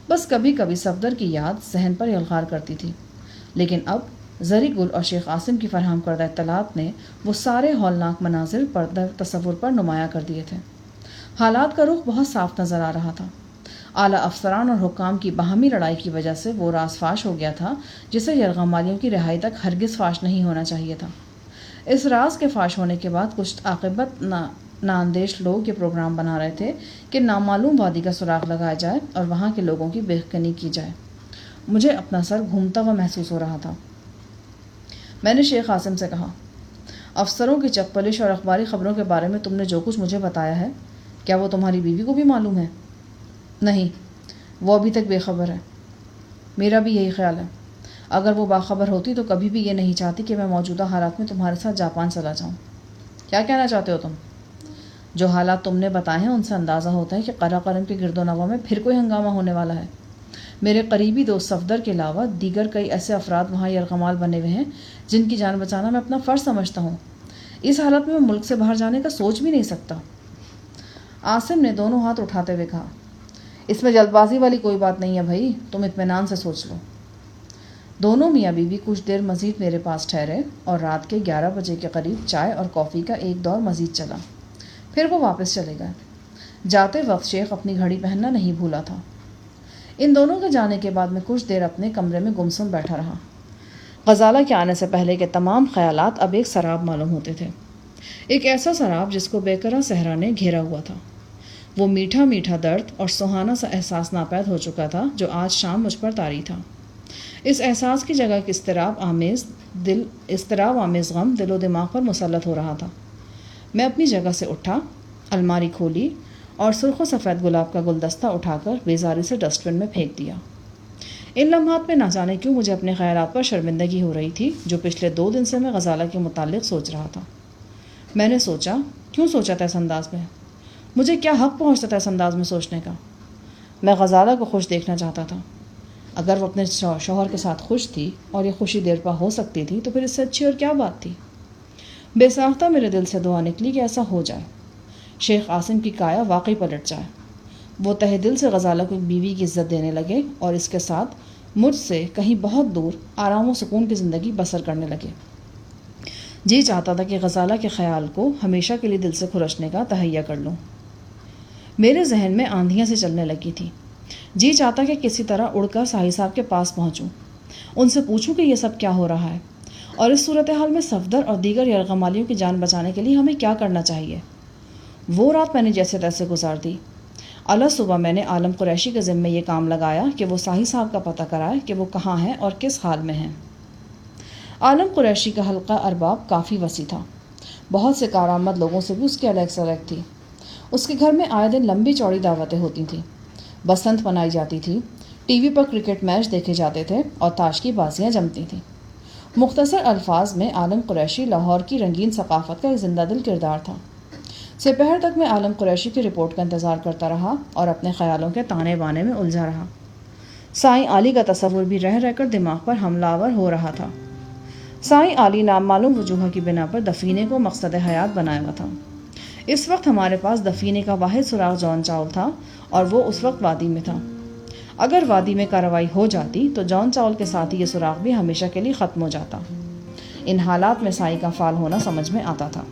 بس کبھی کبھی صفدر کی یاد ذہن پر یلغار کرتی تھی، لیکن اب زری گل اور شیخ عاصم کی فراہم کردہ اطلاعات نے وہ سارے ہولناک مناظر پردہ تصور پر نمایاں کر دیے تھے۔ حالات کا رخ بہت صاف نظر آ رہا تھا۔ اعلیٰ افسران اور حکام کی باہمی لڑائی کی وجہ سے وہ راز فاش ہو گیا تھا جسے یرغمالیوں کی رہائی تک ہرگز فاش نہیں ہونا چاہیے تھا۔ اس راز کے فاش ہونے کے بعد کچھ عاقبت نااندیش لوگ یہ پروگرام بنا رہے تھے کہ نامعلوم وادی کا سراغ لگایا جائے اور وہاں کے لوگوں کی بے کنی کی جائے۔ مجھے اپنا سر گھومتا ہوا محسوس ہو رہا تھا۔ میں نے شیخ عاصم سے کہا، افسروں کی چکپلش اور اخباری خبروں کے بارے میں تم نے جو کچھ مجھے بتایا ہے، کیا وہ تمہاری بیوی کو بھی معلوم ہے؟ نہیں، وہ ابھی تک بے خبر ہے۔ میرا بھی یہی خیال ہے۔ اگر وہ باخبر ہوتی تو کبھی بھی یہ نہیں چاہتی کہ میں موجودہ حالات میں تمہارے ساتھ جاپان چلا جاؤں۔ کیا کہنا چاہتے ہو تم؟ جو حالات تم نے بتائے ہیں ان سے اندازہ ہوتا ہے کہ قراقرم کے گرد و نواح میں پھر کوئی ہنگامہ ہونے والا ہے۔ میرے قریبی دوست صفدر کے علاوہ دیگر کئی ایسے افراد وہاں یرغمال بنے ہوئے ہیں جن کی جان بچانا میں اپنا فرض سمجھتا ہوں۔ اس حالت میں ملک سے باہر جانے کا سوچ بھی نہیں سکتا۔ عاصم نے دونوں ہاتھ اٹھاتے ہوئے کہا، اس میں جلد بازی والی کوئی بات نہیں ہے بھائی، تم اطمینان سے سوچ لو۔ دونوں میاں بیوی کچھ دیر مزید میرے پاس ٹھہرے اور رات کے 11 بجے کے قریب چائے اور کافی کا ایک دور مزید چلا، پھر وہ واپس چلے گئے۔ جاتے وقت شیخ اپنی گھڑی پہننا نہیں بھولا تھا۔ ان دونوں کے جانے کے بعد میں کچھ دیر اپنے کمرے میں گمسم بیٹھا رہا۔ غزالہ کے آنے سے پہلے کے تمام خیالات اب ایک سراب معلوم ہوتے تھے، ایک ایسا سراب جس کو بے قرار صحرا نے گھیرا ہوا تھا۔ وہ میٹھا میٹھا درد اور سہانا سا احساس ناپید ہو چکا تھا جو آج شام مجھ پر طاری تھا۔ اس احساس کی جگہ کی اضطراب آمیز غم دل و دماغ پر مسلط ہو رہا تھا۔ میں اپنی جگہ سے اٹھا، الماری کھولی اور سرخ و سفید گلاب کا گلدستہ اٹھا کر بیزاری سے ڈسٹ بن میں پھینک دیا۔ ان لمحات میں نہ جانے کیوں مجھے اپنے خیالات پر شرمندگی ہو رہی تھی جو پچھلے 2 دن سے میں غزالہ کے متعلق سوچ رہا تھا۔ میں نے سوچا، کیوں سوچا تھا اس انداز میں؟ مجھے کیا حق پہنچتا تھا اس انداز میں سوچنے کا؟ میں غزالہ کو خوش دیکھنا چاہتا تھا۔ اگر وہ اپنے شوہر کے ساتھ خوش تھی اور یہ خوشی دیر پا ہو سکتی تھی تو پھر اس سے اچھی اور کیا بات تھی؟ بے ساختہ میرے دل سے دعا نکلی کہ ایسا ہو جائے، شیخ عاصم کی کایا واقعی پلٹ جائے، وہ تہہ دل سے غزالہ کو ایک بیوی کی عزت دینے لگے اور اس کے ساتھ مجھ سے کہیں بہت دور آرام و سکون کی زندگی بسر کرنے لگے۔ جی چاہتا تھا کہ غزالہ کے خیال کو ہمیشہ کے لیے دل سے کھرچنے کا تہیہ کر لوں۔ میرے ذہن میں آندھیاں سے چلنے لگی تھی۔ جی چاہتا کہ کسی طرح اڑ کر ساحل صاحب کے پاس پہنچوں، ان سے پوچھوں کہ یہ سب کیا ہو رہا ہے اور اس صورتحال میں صفدر اور دیگر یرغمالیوں کی جان بچانے کے لیے ہمیں کیا کرنا چاہیے۔ وہ رات میں نے جیسے تیسے گزار دی۔ اعلیٰ صبح میں نے عالم قریشی کے ذمے یہ کام لگایا کہ وہ ساحل صاحب کا پتہ کرائے کہ وہ کہاں ہیں اور کس حال میں ہیں۔ عالم قریشی کا حلقہ ارباب کافی وسیع تھا، بہت سے کارآمد لوگوں سے بھی اس کی الگ سلگ تھی۔ اس کے گھر میں آئے دن لمبی چوڑی دعوتیں ہوتی تھیں، بسنت منائی جاتی تھی، ٹی وی پر کرکٹ میچ دیکھے جاتے تھے اور تاش کی بازیاں جمتی تھیں۔ مختصر الفاظ میں عالم قریشی لاہور کی رنگین ثقافت کا ایک زندہ دل کردار تھا۔ سپہر تک میں عالم قریشی کی رپورٹ کا انتظار کرتا رہا اور اپنے خیالوں کے تانے بانے میں الجھا رہا۔ سائیں علی کا تصور بھی رہ رہ کر دماغ پر حملہ آور ہو رہا تھا۔ سائیں علی نام معلوم وجوہ کی بنا پر دفینے کو مقصد حیات بنایا ہوا تھا۔ اس وقت ہمارے پاس دفینے کا واحد سراغ جون چاول تھا اور وہ اس وقت وادی میں تھا۔ اگر وادی میں کارروائی ہو جاتی تو جون چاول کے ساتھ ہی یہ سراغ بھی ہمیشہ کے لیے ختم ہو جاتا۔ ان حالات میں سائیں کا فعال ہونا سمجھ میں آتا تھا۔